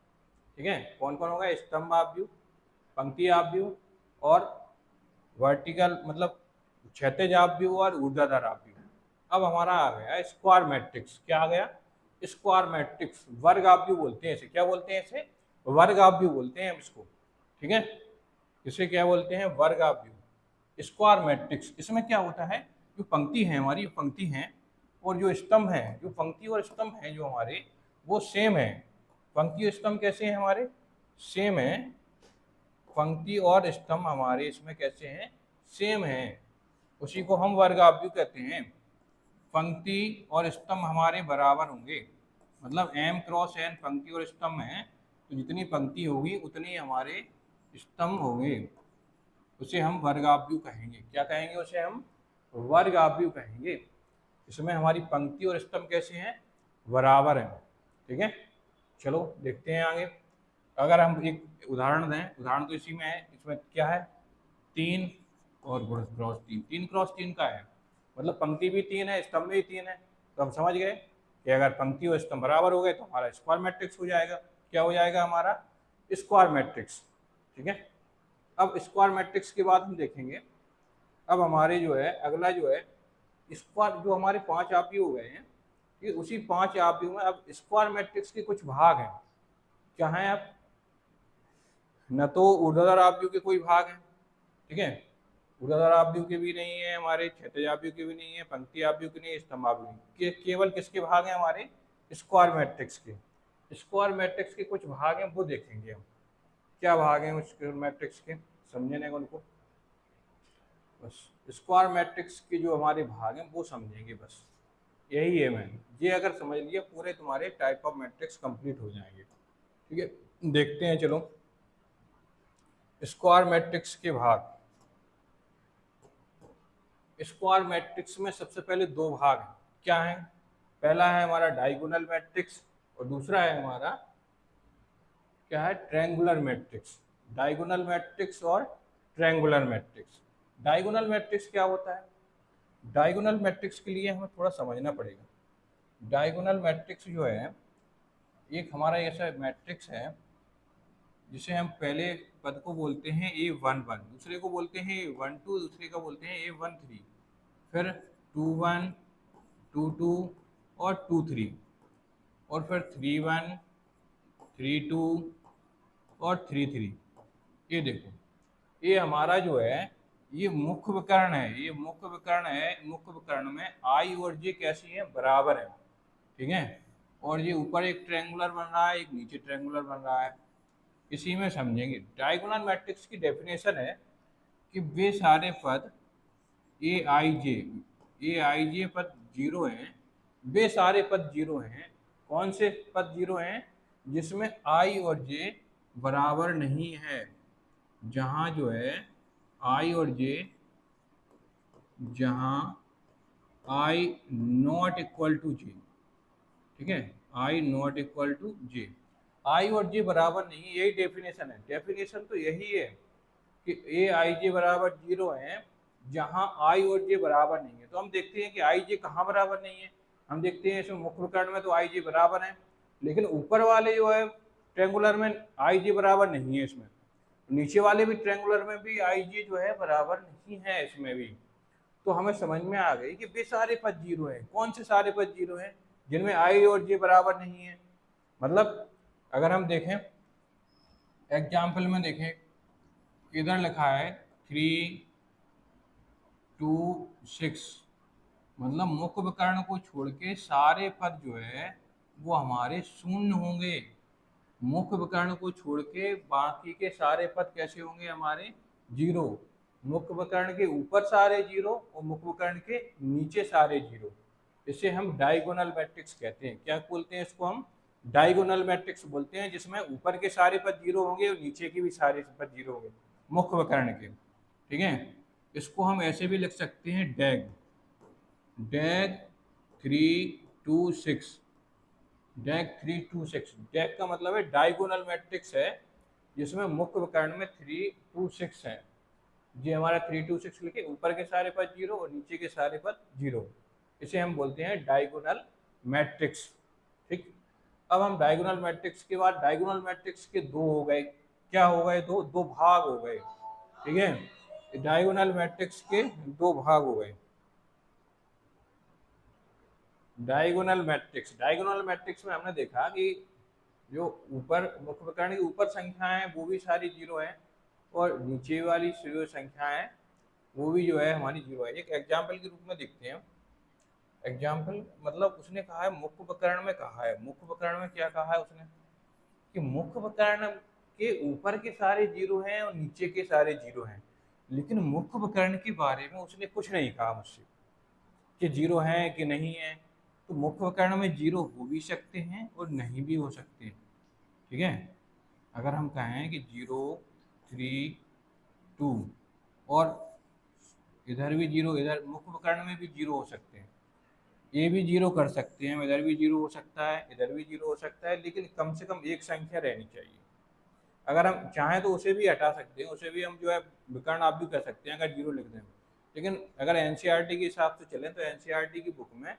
ठीक है, कौन कौन होगा? स्तंभ आव्यूह, पंक्ति आव्यूह और वर्टिकल मतलब क्षैतिज आव्यूह और ऊर्ध्वाधर आव्यूह। अब हमारा आ गया स्क्वायर मैट्रिक्स। क्या आ गया? Square matrix. वर्ग आव्यूह बोलते हैं इसे। क्या बोलते हैं इसे? वर्ग आव्यूह बोलते हैं हम इसको। ठीक है, इसे क्या बोलते हैं? वर्ग आव्यूह, स्क्वायर मैट्रिक्स। इसमें क्या होता है, जो पंक्ति है हमारी, पंक्ति है और जो स्तंभ हैं, जो पंक्ति और स्तंभ हैं जो हमारे, वो सेम है। पंक्ति और स्तंभ कैसे हैं हमारे, सेम है। पंक्ति और स्तंभ हमारे इसमें कैसे हैं, सेम हैं। उसी को हम वर्गाव्यू कहते हैं। पंक्ति और स्तंभ हमारे बराबर होंगे, मतलब m क्रॉस n पंक्ति और स्तंभ है, तो जितनी पंक्ति होगी उतनी हमारे स्तंभ होंगे। उसे हम वर्गाव्यू कहेंगे। क्या कहेंगे, उसे हम वर्गाव्यू कहेंगे। इसमें हमारी पंक्ति और स्तंभ कैसे हैं, बराबर हैं। ठीक है, चलो देखते हैं आगे। अगर हम एक उदाहरण दें, उदाहरण तो इसी में है। इसमें क्या है, 3 और क्रॉस 3, 3 क्रॉस 3 का है, मतलब पंक्ति भी 3 है, स्तंभ भी 3 है। तो हम समझ गए कि अगर पंक्ति और स्तंभ बराबर हो गए तो हमारा स्क्वायर मैट्रिक्स हो जाएगा। क्या हो जाएगा, हमारा स्क्वायर मैट्रिक्स। ठीक है, अब स्क्वायर मैट्रिक्स के बाद हम देखेंगे, अब हमारे जो है अगला जो है स्क्वायर, जो हमारे 5 आव्यूह हो गए हैं, कि उसी 5 आव्यूह में अब स्क्वायर मैट्रिक्स के कुछ भाग हैं। क्या है, अब न तो ऊर्ध्वाधर आव्यूह के कोई भाग हैं, ठीक है, ऊर्ध्वाधर आव्यूह के भी नहीं है, हमारे क्षैतिज आव्यूह के भी नहीं है, पंक्ति आव्यूह के नहीं है, स्तंभ आव्यूह के, केवल किसके भाग हैं, हमारे स्क्वायर मैट्रिक्स के। स्क्वायर मैट्रिक्स के कुछ भाग हैं, वो देखेंगे हम। क्या भाग हैं उस मैट्रिक्स के, समझने को उनको, बस स्क्वायर मैट्रिक्स के जो हमारे भाग हैं वो समझेंगे, बस यही है मैंने। ये अगर समझ लिया, पूरे तुम्हारे टाइप ऑफ मैट्रिक्स कंप्लीट हो जाएंगे। ठीक है, देखते हैं चलो स्क्वायर मैट्रिक्स के भाग। स्क्वायर मैट्रिक्स में सबसे पहले 2 भाग हैं। क्या है, पहला है हमारा डायगोनल मैट्रिक्स और दूसरा है हमारा क्या है, ट्रायंगुलर मैट्रिक्स। डायगोनल मैट्रिक्स और ट्रायंगुलर मैट्रिक्स। डायगोनल मैट्रिक्स क्या होता है, डायगोनल मैट्रिक्स के लिए हमें थोड़ा समझना पड़ेगा। डायगोनल मैट्रिक्स जो है, एक हमारा ऐसा मैट्रिक्स है जिसे हम पहले पद को बोलते हैं A11, दूसरे को बोलते हैं A12, दूसरे को बोलते हैं A13, फिर 21, 22 और 23, और फिर 31, 32 और 33। ये देखो, ये हमारा जो है ये मुख्य विकर्ण है, ये मुख्य विकर्ण है। मुख्य विकर्ण में आई और जे कैसी है, बराबर है। ठीक है, और ये ऊपर एक ट्रायंगुलर बन रहा है, एक नीचे ट्रायंगुलर बन रहा है। इसी में समझेंगे। डायगोनल मैट्रिक्स की डेफिनेशन है कि वे सारे पद ए आई जे पद 0 हैं, वे सारे पद 0 हैं। कौन से पद 0 हैं, जिसमें आई और जे बराबर नहीं है। जहां जो है आई और जे, जहां आई नॉट इक्वल टू जे, ठीक है, आई नॉट इक्वल टू जे, आई और जे बराबर नहीं, यही डेफिनेशन है। डेफिनेशन तो यही है कि ए आई जे बराबर 0 है जहां आई और जे बराबर नहीं है। तो हम देखते हैं कि आई जे कहाँ बराबर नहीं है। हम देखते हैं इसमें मुख्य विकर्ण में तो आई जे बराबर है, लेकिन ऊपर वाले जो है ट्रायंगुलर में आई जे बराबर नहीं है। इसमें नीचे वाले भी ट्रायंगुलर में भी आई जे जो है बराबर नहीं है इसमें भी। तो हमें समझ में आ गई कि वे सारे पद 0 हैं। कौन से सारे पद 0 हैं, जिनमें आई और जे बराबर नहीं है। मतलब अगर हम देखें एग्जाम्पल में देखें, इधर लिखा है 3, 2, 6, मतलब मुख्य विकर्ण को छोड़ के सारे पद जो है वो हमारे शून्य होंगे। मुख्य विकर्ण को छोड़ के बाकी के सारे पद कैसे होंगे, हमारे 0। मुख्य विकर्ण के ऊपर सारे 0 और मुख्य विकर्ण के नीचे सारे 0। इसे हम डायगोनल मैट्रिक्स कहते हैं। क्या बोलते हैं इसको, हम डायगोनल मैट्रिक्स बोलते हैं, जिसमें ऊपर के सारे पद 0 होंगे और नीचे के भी सारे पद 0 होंगे मुख्य विकर्ण के। ठीक है, इसको हम ऐसे भी लिख सकते हैं, डैग 3, 2, 6। डैग 3, 2, 6, डैग का मतलब है डायगोनल मैट्रिक्स है जिसमें मुख्य विकर्ण में 3, 2, 6 है। ये हमारा 3, 2, 6 लिखे, ऊपर के सारे पद 0 और नीचे के सारे पद 0। इसे हम बोलते हैं डायगोनल मैट्रिक्स। ठीक, अब हम डायगोनल मैट्रिक्स के बाद डायगोनल मैट्रिक्स के 2 हो गए। क्या हो गए, दो भाग हो गए। ठीक है, डायगोनल मैट्रिक्स के 2 भाग हो गए। डायगोनल मैट्रिक्स में हमने देखा कि जो ऊपर मुख्य विकर्ण की ऊपर संख्या है वो भी सारी 0 है, और नीचे वाली जो संख्या है वो भी जो है हमारी 0 है। एक एग्जाम्पल के रूप में देखते हैं। एग्जाम्पल मतलब उसने कहा है मुख्य प्रकरण में, कहा है मुख्य प्रकरण में क्या कहा है उसने कि मुख्य प्रकरण के ऊपर के सारे जीरो हैं और नीचे के सारे जीरो हैं, लेकिन मुख्य प्रकरण के बारे में उसने कुछ नहीं कहा मुझसे कि जीरो हैं कि नहीं है। तो मुख्य प्रकरण में जीरो हो भी सकते हैं और नहीं भी हो सकते हैं, ठीक है। अगर हम कहें कि 0 3 2 और इधर भी जीरो, इधर मुख्य प्रकरण में भी जीरो हो सकते हैं, ये भी जीरो कर सकते हैं, इधर भी जीरो हो सकता है, इधर भी जीरो हो सकता है, लेकिन कम से कम एक संख्या रहनी चाहिए। अगर हम चाहें तो उसे भी हटा सकते हैं, उसे भी हम जो है विकर्ण आप भी कर सकते हैं अगर जीरो लिख दें। लेकिन अगर एनसीईआरटी के हिसाब से चलें तो एनसीईआरटी की बुक में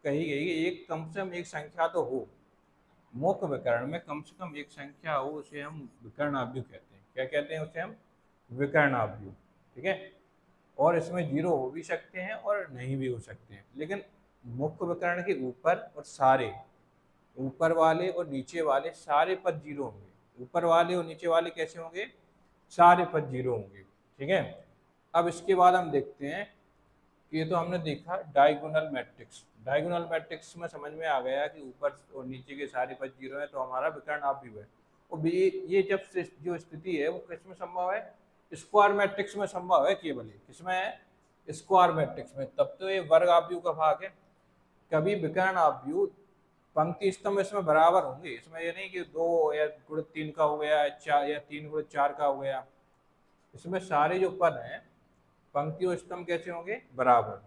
कही गई कि एक कम से कम एक संख्या तो हो, मुख्य विकर्ण में कम से कम एक संख्या हो, उसे हम विकर्ण आव्यूह कहते हैं। क्या कहते हैं उसे हम? विकर्ण आव्यूह, ठीक है। और इसमें जीरो हो भी सकते हैं और नहीं भी हो सकते हैं, लेकिन मुख्य विकर्ण के ऊपर और सारे, ऊपर वाले और नीचे वाले सारे पद जीरो होंगे। ऊपर वाले और नीचे वाले कैसे होंगे? सारे पद जीरो होंगे, ठीक है। अब इसके बाद हम देखते हैं कि ये तो हमने देखा डायगोनल मैट्रिक्स। डायगोनल मैट्रिक्स में समझ में आ गया कि ऊपर और नीचे के सारे पद जीरो है तो हमारा विकर्ण आव्यूह है। और ये जब जो स्थिति है वो किसमें संभव है? स्क्वायर मैट्रिक्स में संभव है केवल। किसमें है? स्क्वायर मैट्रिक्स में। तब तो ये वर्ग आव्यूह का भाग है। कभी विकर्ण आव्यूह पंक्ति स्तंभ इसमें बराबर होंगे, इसमें ये नहीं कि 2 या गुणित 3 का हो गया, 4 या 3 गुणित 4 का हो गया। इसमें सारे जो पद हैं पंक्ति और स्तंभ कैसे होंगे? बराबर।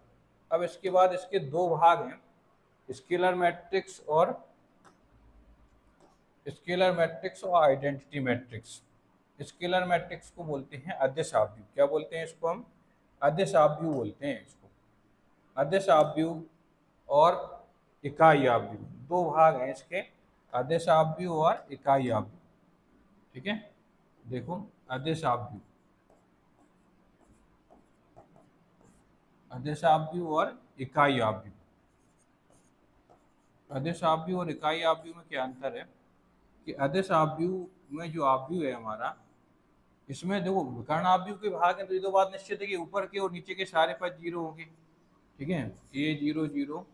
अब इसके बाद इसके दो भाग हैं, स्केलर मैट्रिक्स और आइडेंटिटी मैट्रिक्स। स्केलर मैट्रिक्स को बोलते हैं अदिश आव्यूह। क्या बोलते हैं इसको? हम अदिश आव्यूह बोलते हैं इसको। अदिश आव्यूह और इकाई आव्यूह, दो भाग हैं इसके, अदिश आव्यूह और इकाई आव्यूह, ठीक है। देखो अदिश आव्यूह, अदिश आव्यूह और इकाई आव्यूह। अदिश आव्यूह और इकाई आव्यूह में क्या अंतर है कि अदिश आव्यूह में जो आव्यूह है हमारा, इसमें देखो विकर्ण आव्यूह के भाग हैं तो ये तो बात निश्चित है कि ऊपर के और नीचे के सारे पद जीरो होंगे, ठीक है। A0 0,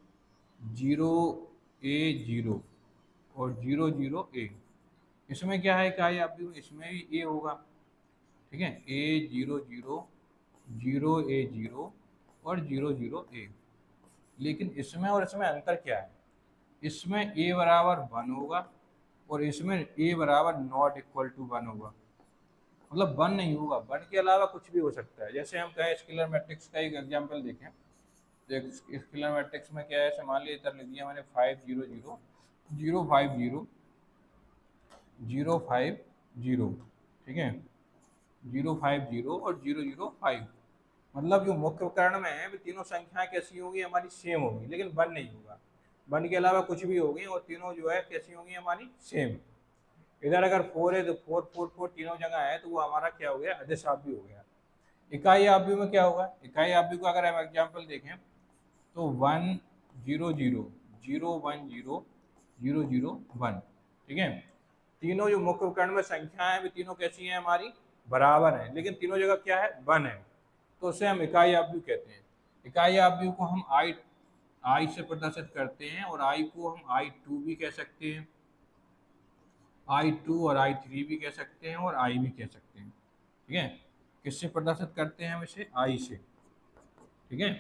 0 A 0 और 0 0 A। इसमें क्या है इकाई आव्यूह? इसमें भी A होगा, ठीक है। A0 0, 0 A 0 और 0 0 A। लेकिन इसमें और इसमें अंतर क्या है? इसमें A बराबर 1 होगा और इसमें A बराबर नॉट इक्वल टू 1 होगा। मतलब 1 नहीं होगा, 1 के अलावा कुछ भी हो सकता है। जैसे हम कहें स्केलर मैट्रिक्स का एक एग्जांपल देखें, तो स्केलर मैट्रिक्स में क्या है, ऐसे मान लीजिए इधर लिख दिया मैंने 5 0 0 0 5 0 0 5 0, ठीक है। 0 5 0 और 0 0 5। मतलब जो मुख्य विकर्ण में है वो तीनों संख्याएं कैसी होंगी? हमारी सेम होंगी, लेकिन 1 नहीं होगा। 1 के अलावा कुछ भी होगी और तीनों जो है कैसी होंगी? हमारी सेम। इधर अगर 4 है तो 4 4 4 तीनों जगह है तो वो हमारा क्या हो गया? अदिश आव्यूह हो गया। इकाई आव्यूह में क्या होगा? इकाई आव्यूह का अगर हम एग्जांपल देखें तो 1 0 0 0 1 0 0 0 1, ठीक है। तीनों जो मुख्य विकर्ण में संख्याएं हैं वे तीनों कैसी हैं? हमारी बराबर हैं, लेकिन तीनों जगह क्या है? 1 है, तो उसे हम इकाई आव्यूह कहते हैं। इकाई आव्यूह को हम आई से प्रदर्शित करते हैं और आई को हम I2 भी कह सकते हैं, I2 और I3 भी कह सकते हैं और I भी कह सकते हैं, ठीक है। किससे प्रदर्शित करते हैं हम इसे? I से, ठीक है।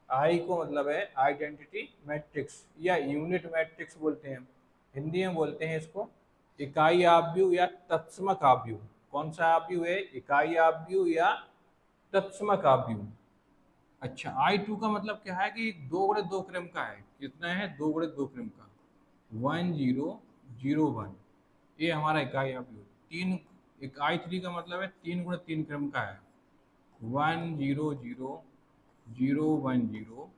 I को मतलब है आइडेंटिटी मैट्रिक्स या यूनिट मैट्रिक्स बोलते हैं, हिंदी में बोलते हैं इसको इकाई आव्यूह या तत्समक आव्यूह। कौन सा आव्यूह है? इकाई आव्यूह या तत्समक आव्यूह। अच्छा, I2 का मतलब क्या है कि 2 × 2 क्रम का है। कितना है? 2 × 2 क्रम का, 1 0 0 1, ये हमारा इकाई आव्यूह। तीन, एक I3 का मतलब है 3 × 3 क्रम का है, 1 0 0 0 1 0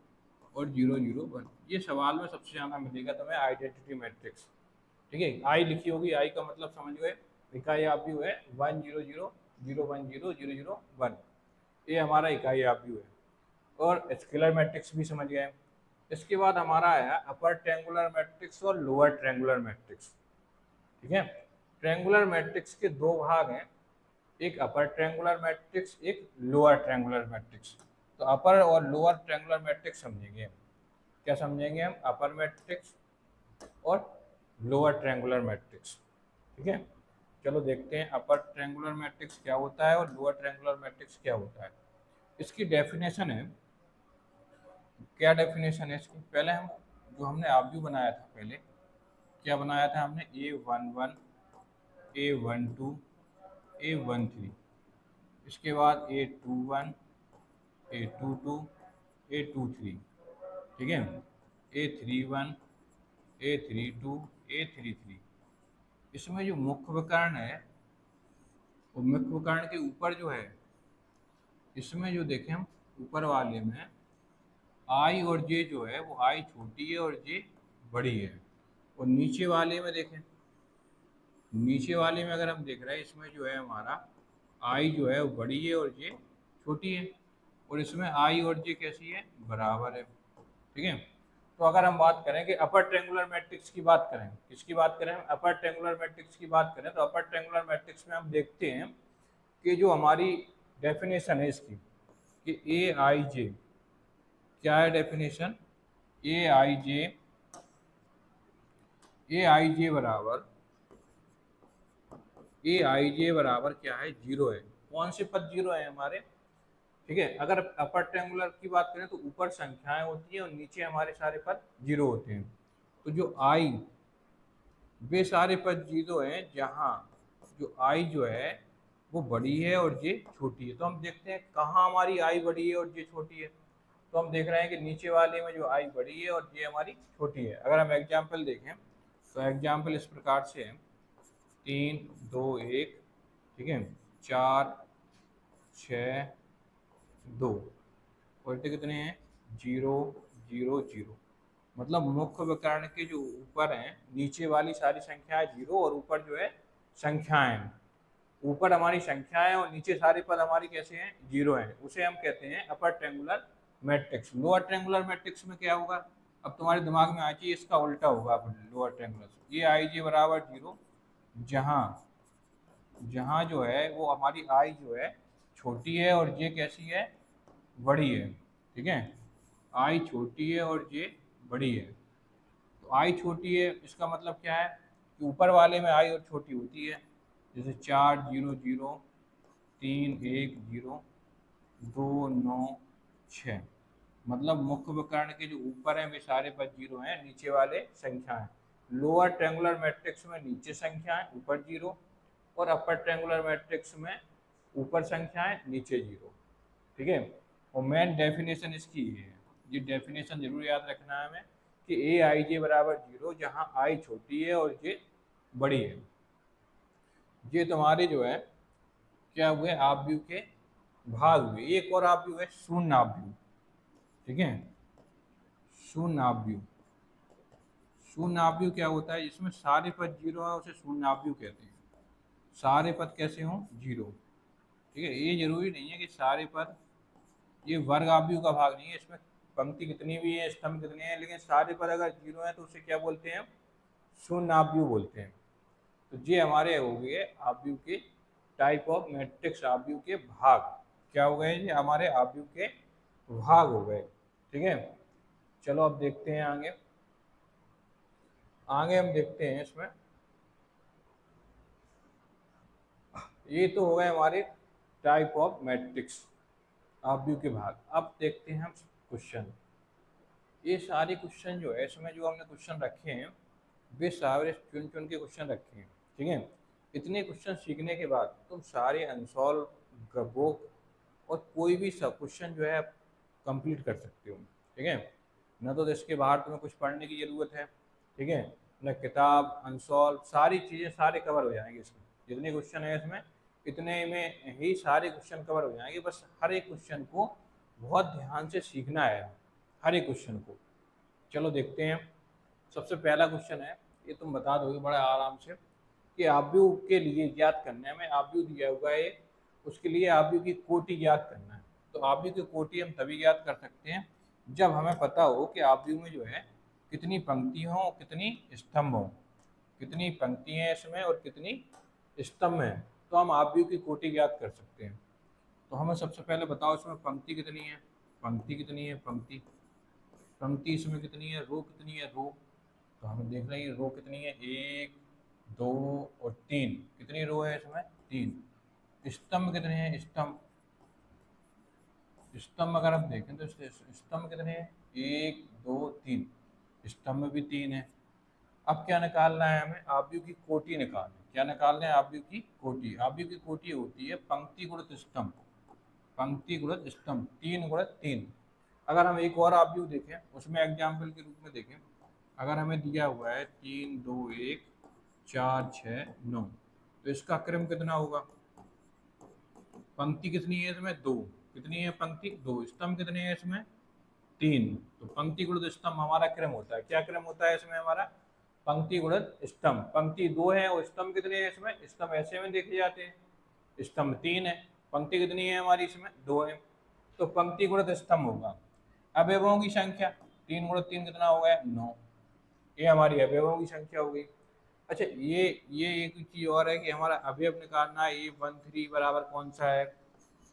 और 0 0 1। ये सवाल में सबसे ज़्यादा मिलेगा तुम्हें आइडेंटिटी मैट्रिक्स, ठीक है। आई लिखी होगी, आई का मतलब समझ गए, इकाई आव्यूह है 1 0 0 0 1 0 0 0 1, ये हमारा इकाई आव्यूह है। और स्केलर मैट्रिक्स भी समझ गए। इसके बाद हमारा आया अपर ट्रायंगुलर मैट्रिक्स और लोअर ट्रायंगुलर मैट्रिक्स, ठीक है। ट्रायंगुलर मैट्रिक्स के दो भाग हैं, एक अपर ट्रायंगुलर मैट्रिक्स, एक लोअर ट्रायंगुलर मैट्रिक्स। तो अपर और लोअर ट्रायंगुलर मैट्रिक्स समझेंगे। क्या समझेंगे हम? अपर मैट्रिक्स और लोअर ट्रायंगुलर मैट्रिक्स। ठीक है, चलो देखते हैं अपर ट्रायंगुलर मैट्रिक्स क्या होता है और लोअर ट्रायंगुलर मैट्रिक्स क्या होता है। इसकी डेफिनेशन है, क्या डेफिनेशन है इसकी? पहले हम जो हमने आव्यूह बनाया था, पहले क्या बनाया था हमने? A11, A12, A13, इसके बाद A21, A22, A23, ठीक है, A31, A32, A33। इसमें जो मुख्य विकर्ण है, वो मुख्य विकर्ण के ऊपर जो है, इसमें जो देखें हम ऊपर वाले में आई और जे जो है वो आई छोटी है और जे बड़ी है। और नीचे वाले में देखें, नीचे वाले में अगर हम देख रहे हैं, इसमें जो है हमारा आई जो है वो बड़ी है और जे छोटी है। और इसमें आई और जे कैसी है? बराबर है। ठीक है, तो अगर हम बात करें कि अपर ट्रायंगुलर मैट्रिक्स की बात करें, किसकी बात करें? अपर ट्रायंगुलर मैट्रिक्स की बात करें, तो अपर ट्रायंगुलर मैट्रिक्स में हम देखते हैं कि जो हमारी डेफिनेशन है इसकी, कि ए आई जे, क्या है डेफिनेशन? ए आई जे बराबर, ए आई जे बराबर क्या है? जीरो है। कौन से पद जीरो है हमारे? ठीक है, अगर अपर ट्रायंगुलर की बात करें तो ऊपर संख्याएं होती हैं और नीचे हमारे सारे पद जीरो होते हैं। तो जो आई, वे सारे पद जीरो हैं जहाँ जो आई जो है वो बड़ी है और जे छोटी है। तो हम देखते हैं कहाँ हमारी आई बड़ी है और जे छोटी है। तो हम देख रहे हैं कि नीचे वाले में जो आई बड़ी है और जे हमारी छोटी है। अगर हम एग्जाम्पल देखें तो एग्जाम्पल इस प्रकार से है, 3, 2, 1, ठीक है, 4, 6, 2, उल्टे कितने हैं? 0, 0, 0। मतलब मुख्य विकर्ण के जो ऊपर हैं, नीचे वाली सारी संख्याएं जीरो और ऊपर जो है संख्याएं हैं। ऊपर हमारी संख्याएं और नीचे सारे पद हमारी कैसे हैं? जीरो हैं। उसे हम कहते हैं upper triangular matrix. Lower triangular matrix में क्या होगा? अब तुम्हारे दिमाग में आ चाहिए, इसका उल्टा होगा। लोअर ट्रायंगुलर ये आई जे बराबर जीरो, जहाँ जहाँ जो है वो हमारी आई जो है छोटी है और जे कैसी है? बड़ी है। ठीक है, आई छोटी है और जे बड़ी है। तो आई छोटी है, इसका मतलब क्या है? कि ऊपर वाले में आई और छोटी होती है। जैसे 4, 0, 0, 3, 1, 0, 2, 9, 6। मतलब मुख्य विकर्ण के जो ऊपर हैं वे सारे पद जीरो हैं, नीचे वाले संख्याएं। लोअर ट्रायंगुलर मैट्रिक्स में नीचे संख्याएं ऊपर जीरो, और अपर ट्रायंगुलर मैट्रिक्स में ऊपर संख्याएं नीचे जीरो। ठीक है, और मेन डेफिनेशन इसकी ये है, ये डेफिनेशन जरूर याद रखना है हमें, कि ए आई जे बराबर जीरो, जहाँ आई छोटी है और जे बड़ी है। ये तुम्हारे जो है क्या हुए? आव्यूह के भाग हुए। एक और आव्यूह है शून्य आव्यूह। ठीक है, शून्य आव्यूह। शून्य आव्यूह क्या होता है? इसमें सारे पद जीरो है, उसे शून्य आव्यूह कहते हैं। सारे पद कैसे हों? जीरो। ठीक है, ये जरूरी नहीं है कि सारे पद, ये वर्ग आव्यूह का भाग नहीं है, इसमें पंक्ति कितनी भी है, स्तंभ कितने हैं, लेकिन सारे पद अगर जीरो है तो उसे क्या बोलते हैं? शून्य आव्यूह बोलते हैं। तो ये हमारे हो गए आव्यूह के टाइप ऑफ मैट्रिक्स, आव्यूह के भाग। क्या हो गए? ये हमारे आव्यूह के भाग हो गए। ठीक है, चलो अब देखते हैं आगे। आगे हम देखते हैं इसमें, ये तो हो गए हमारे टाइप ऑफ मैट्रिक्स, आव्यूह के भाग। अब देखते हैं हम क्वेश्चन। ये सारे क्वेश्चन जो है, इसमें जो हमने क्वेश्चन रखे हैं वे सारे चुन चुन के क्वेश्चन रखे हैं। ठीक है, इतने क्वेश्चन सीखने के बाद तुम सारे अनसॉल्व, गबोक और कोई भी सब क्वेश्चन जो है कंप्लीट कर सकते हो। ठीक है, न तो इसके बाहर तुम्हें कुछ पढ़ने की ज़रूरत है। ठीक है, न किताब, अनसॉल्व, सारी चीज़ें सारे कवर हो जाएंगे इसमें। जितने क्वेश्चन है इसमें, इतने में ही सारे क्वेश्चन कवर हो जाएंगे। बस हर एक क्वेश्चन को बहुत ध्यान से सीखना है, हर एक क्वेश्चन को। चलो देखते हैं। सबसे पहला क्वेश्चन है, ये तुम बता दोगे बड़े आराम से, कि आव्यूह के लिए ज्ञात करने में, आव्यूह दिया हुआ है, उसके लिए आव्यूह की कोटि ज्ञात करना है। तो आव्यूह की कोटि हम तभी ज्ञात कर सकते हैं जब हमें पता हो कि आव्यूह में जो है कितनी पंक्ति हों और कितनी स्तंभ हों। कितनी पंक्ति हैं इसमें और कितनी स्तंभ हैं, तो हम आव्यूह की कोटि ज्ञात कर सकते हैं। तो हमें सबसे पहले बताओ इसमें पंक्ति कितनी है? पंक्ति कितनी है? पंक्ति पंक्ति इसमें कितनी है, रो कितनी है, रो तो हमें देख रहे हैं रो कितनी है, 1 2 और 3, कितनी रो है इसमें, 3। स्तंभ कितने हैं, स्तंभ स्तंभ अगर हम देखें तो स्तंभ कितने हैं, 1 2 3, स्तंभ भी 3 है। अब क्या निकालना है हमें, आव्यूह की कोटि निकालनी है। क्या निकालना है, आव्यूह की कोटि। आव्यूह की कोटि होती है पंक्ति गुणित स्तंभ, पंक्ति गुणित स्तंभ, 3 गुणित 3। अगर हम एक और आव्यूह देखें, उसमें एग्जाम्पल के रूप में देखें, अगर हमें दिया हुआ है 3 2 1 4 6 9, तो इसका क्रम कितना होगा, पंक्ति कितनी है इसमें, 2, कितनी है पंक्ति, 2, स्तंभ कितने हैं इसमें, 3। तो पंक्ति गुणित स्तंभ हमारा क्रम होता है। क्या क्रम होता है इसमें हमारा, पंक्ति गुणित स्तंभ। पंक्ति 2 है और स्तंभ कितने हैं इसमें, स्तंभ ऐसे में देखे जाते हैं, स्तंभ 3 है, पंक्ति कितनी है हमारी इसमें, 2 है। तो पंक्ति गुणित स्तंभ होगा। अवयवों की संख्या 3 गुणित 3 कितना हो गया, 9। ये हमारी अवयवों की संख्या हो गई। अच्छा ये एक चीज और है कि हमारा अवयव निकालना है, A13 बराबर कौन सा है,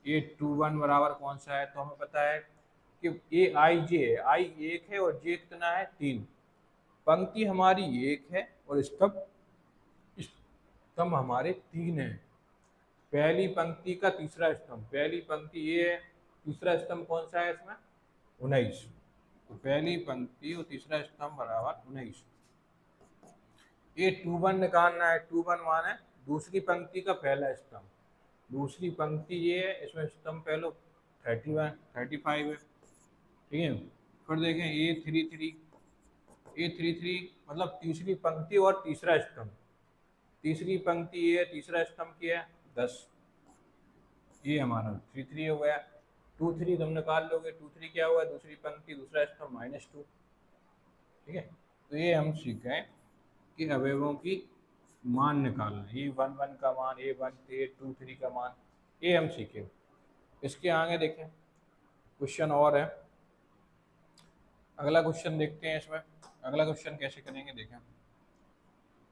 A21 बराबर कौन सा है। तो हमें पता है कि AIJ है, I 1 है और J कितना है, 3। पंक्ति हमारी 1 है और स्तंभ स्तंभ हमारे 3 है। पहली पंक्ति का तीसरा स्तंभ, पहली पंक्ति ये है, तीसरा स्तंभ कौन सा है इसमें, 19। तो पहली पंक्ति और तीसरा स्तंभ बराबर 19। ये 21 निकालना है, 21 मान है दूसरी पंक्ति का पहला स्तंभ, दूसरी पंक्ति ये है, इसमें स्तंभ पहले 35 है, ठीक है। फिर देखें A33 मतलब तीसरी पंक्ति और तीसरा स्तंभ, तीसरी पंक्ति ये है, तीसरा स्तंभ क्या है, 10। ये हमारा 33 हो गया। 23 तुम निकाल लोगे, 23 क्या हुआ, दूसरी पंक्ति दूसरा स्तंभ -2, ठीक है। तो ये हम सीखें कि अवयवों की मान निकालना, A11 का मान, A13 A23 का मान, ये हम सीखे। इसके आगे देखें क्वेश्चन और है, अगला क्वेश्चन देखते हैं। इसमें अगला क्वेश्चन कैसे करेंगे देखें।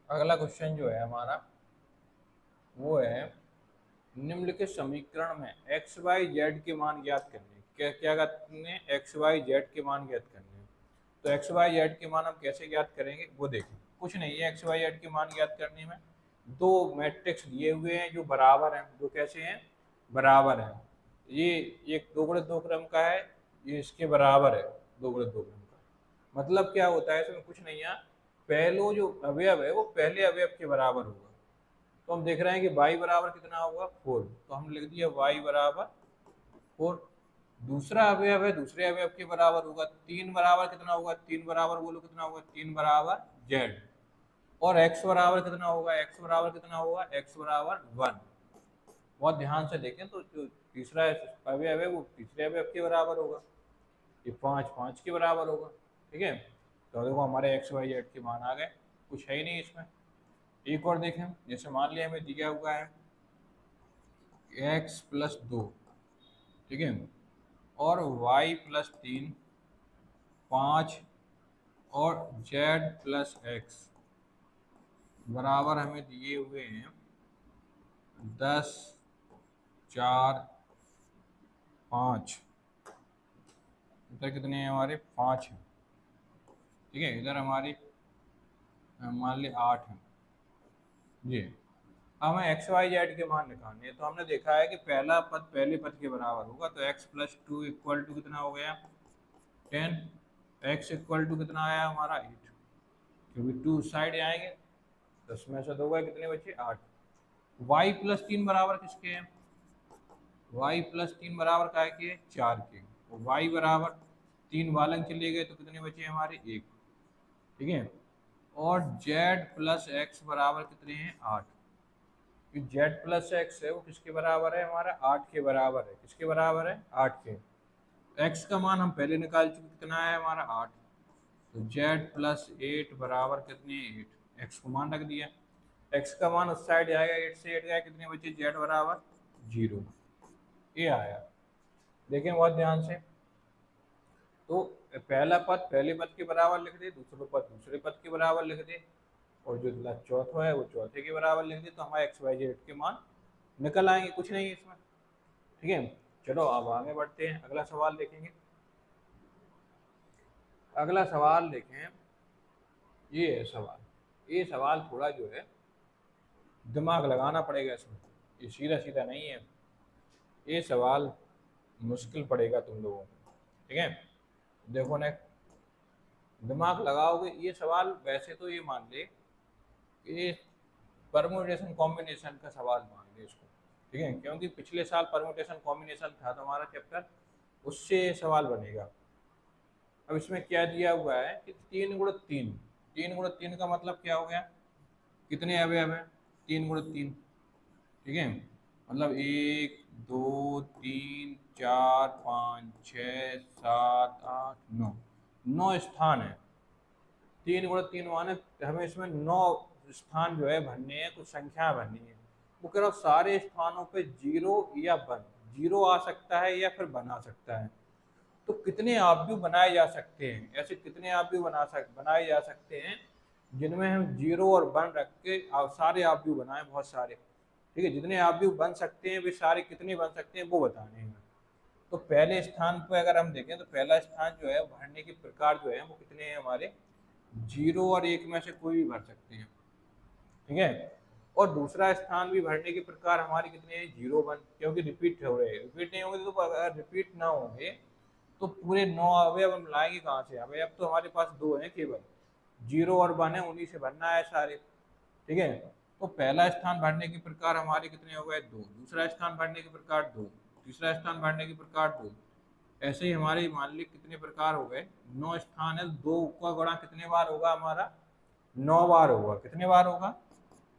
अगला क्वेश्चन जो है हमारा वो है, निम्नलिखित समीकरण में एक्स वाई जेड के मान ज्ञात करने। क्या क्या करने हैं, एक्स वाई जेड के मान ज्ञात करने हैं। तो एक्स वाई जेड के मान हम कैसे ज्ञात करेंगे वो देखें। कुछ नहीं है, एक्स वाई जेड के मान ज्ञात करने में दो मैट्रिक्स दिए हुए हैं जो बराबर हैं, जो कैसे हैं, बराबर हैं। ये एक 2 गुणित 2 क्रम का है, ये इसके बराबर है 2 गुणित 2 क्रम का। मतलब क्या होता है इसमें, कुछ नहीं है, पहलो जो अवयव है वो पहले अवयव के बराबर होगा। तो हम देख रहे हैं कि y बराबर कितना होगा, 4, तो हम लिख दिया y बराबर 4। दूसरा अवयव है दूसरे अवयव के बराबर होगा, 3 बराबर कितना होगा, 3 बराबर बोलो कितना होगा, 3 बराबर z। और x बराबर कितना होगा, x बराबर कितना होगा, x बराबर 1। बहुत ध्यान से देखें तो जो तीसरा अवयव है वो तीसरे अवयव के बराबर होगा, ये 5 के बराबर होगा, ठीक है। तो देखो हमारे एक्स वाई जेड के मान आ गए, कुछ है ही नहीं इसमें। एक और देखें, जैसे मान लिया हमें दिया हुआ है x+2, ठीक है, और y+3 5 और z+x बराबर हमें दिए हुए हैं 10 4 5। इधर कितने हैं हमारे, 5 हैं, ठीक है। इधर हमारी मान ली 8 है जी। हमें एक्स वाई जेड के मान निकालने हैं। तो हमने देखा है कि पहला पद पहले पद के बराबर होगा, तो x+2 इक्वल टू कितना हो गया, 10। x इक्वल टू कितना आया हमारा, 8, क्योंकि 2 साइड आएंगे, 10 में से 2 गए, कितने बचे, 8। y+3 बराबर किसके हैं, y+3 बराबर काय के, 4 के। तो y बराबर 3 वालन चले गए तो कितने बचे हमारे, 1, ठीक है। और z+x बराबर कितने हैं, 8। z+x है वो किसके बराबर है, हमारा 8 के बराबर है। किसके बराबर है, 8 के। x का मान हम पहले निकाल चुके, कितना है हमारा, 8। तो z+8 बराबर कितने, 8। x को मान रख दिया, x का मान उस साइड जाएगा, 8 से 8 गया, कितने बचे, z बराबर 0। ये आया, देखें बहुत ध्यान से। तो पहला पद पहले पद के बराबर लिख दे, दूसरा पद दूसरे पद के बराबर लिख दे, और जो चौथा है वो चौथे के बराबर लिख दे, तो हमारे एक्स वाई जेड के मान निकल आएंगे। कुछ नहीं है इसमें, ठीक है। चलो अब आगे बढ़ते हैं, अगला सवाल देखेंगे। अगला सवाल देखें, ये है सवाल। ये सवाल थोड़ा जो है दिमाग लगाना पड़ेगा इसमें, ये सीधा सीधा नहीं है, ये सवाल मुश्किल पड़ेगा तुम लोगों को। ठीक है, देखो ना, दिमाग लगाओगे ये सवाल। वैसे तो ये मान ले कि परमुटेशन कॉम्बिनेशन का सवाल मान ले इसको। ठीक है, क्योंकि पिछले साल परमुटेशन कॉम्बिनेशन था तो हमारा चैप्टर, उससे सवाल बनेगा। अब इसमें क्या दिया हुआ है कि 3 × 3। 3 × 3 का मतलब क्या हो गया, कितने अवयव हैं, 3 × 3। ठीक है, मतलब 1 2 3 4 5 6 7 8 9, 9 स्थान है। 3 × 3 माने हमें इसमें 9 स्थान जो है भरने हैं, कुछ संख्या भरनी है। वो कह रहा सारे स्थानों पे 0 या 1, 0 आ सकता है या फिर 1 आ सकता है। तो कितने ऑब्जेक्ट बनाए जा सकते हैं, ऐसे कितने ऑब्जेक्ट बनाए जा सकते हैं जिनमें हम 0 और 1 रख के सारे ऑब्जेक्ट बनाए, बहुत सारे। ठीक है, जितने ऑब्जेक्ट बन सकते हैं वे सारे कितने बन सकते हैं वो बताने हैं। तो पहले स्थान पर अगर हम देखें तो पहला स्थान जो है भरने के प्रकार जो है वो कितने हैं हमारे, 0 और 1 में से कोई भी भर सकते हैं। ठीक है, और दूसरा स्थान भी भरने के प्रकार हमारे कितने हैं, 0 1, क्योंकि रिपीट हो रहे हैं। रिपीट नहीं होंगे तो अगर रिपीट ना होंगे तो पूरे 9 अवयव हम लाएंगे कहाँ से। अवयव तो हमारे पास 2 हैं केवल, 0 और 1 है, उन्हीं से भरना है सारे। ठीक है, तो पहला स्थान भरने के प्रकार हमारे कितने हो गए, 2। दूसरा स्थान भरने के प्रकार 2। तीसरा स्थान भरने के प्रकार 2। ऐसे ही हमारे मान ली कितने प्रकार हो गए, 9 स्थान है। 2 का गुणा कितने बार होगा हमारा, 9 बार होगा। कितने बार होगा,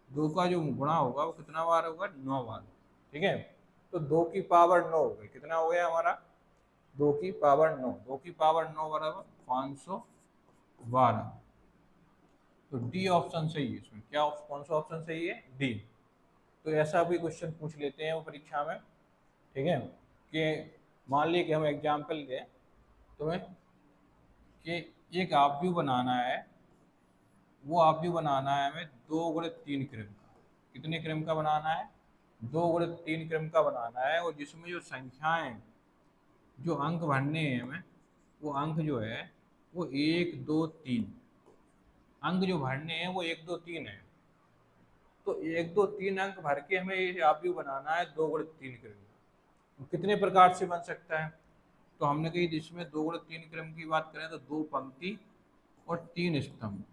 2 का जो गुणा होगा वो कितना बार होगा, 9 बार। ठीक है, तो 2 की पावर 9 हो गई, कितना हो गया हमारा, 2 की पावर 9। 2 की पावर 9 बराबर 512। तो डी ऑप्शन सही है इसमें। क्या कौन सा ऑप्शन सही है, डी। तो ऐसा भी क्वेश्चन पूछ लेते हैं वो परीक्षा में। ठीक है, कि मान लीजिए कि हम एग्जाम्पल दें तुम्हें कि एक ऑब्जेक्ट बनाना है, वो ऑब्जेक्ट बनाना है हमें 2 × 3 क्रम का। कितने क्रम का बनाना है, 2 × 3 क्रम का बनाना है। और जिसमें जो संख्याएं, जो अंक भरने हैं हमें, वो अंक जो है वो 1 2 3, अंक जो भरने हैं वो 1 2 3 है। तो 1 2 3 अंक भर के हमें ये ऑब्जेक्ट बनाना है 2 × 3 क्रम का। कितने प्रकार से बन सकता है, तो हमने कही जिसमें 2 × 3 क्रम की बात करें तो 2 पंक्ति और 3 स्तंभ।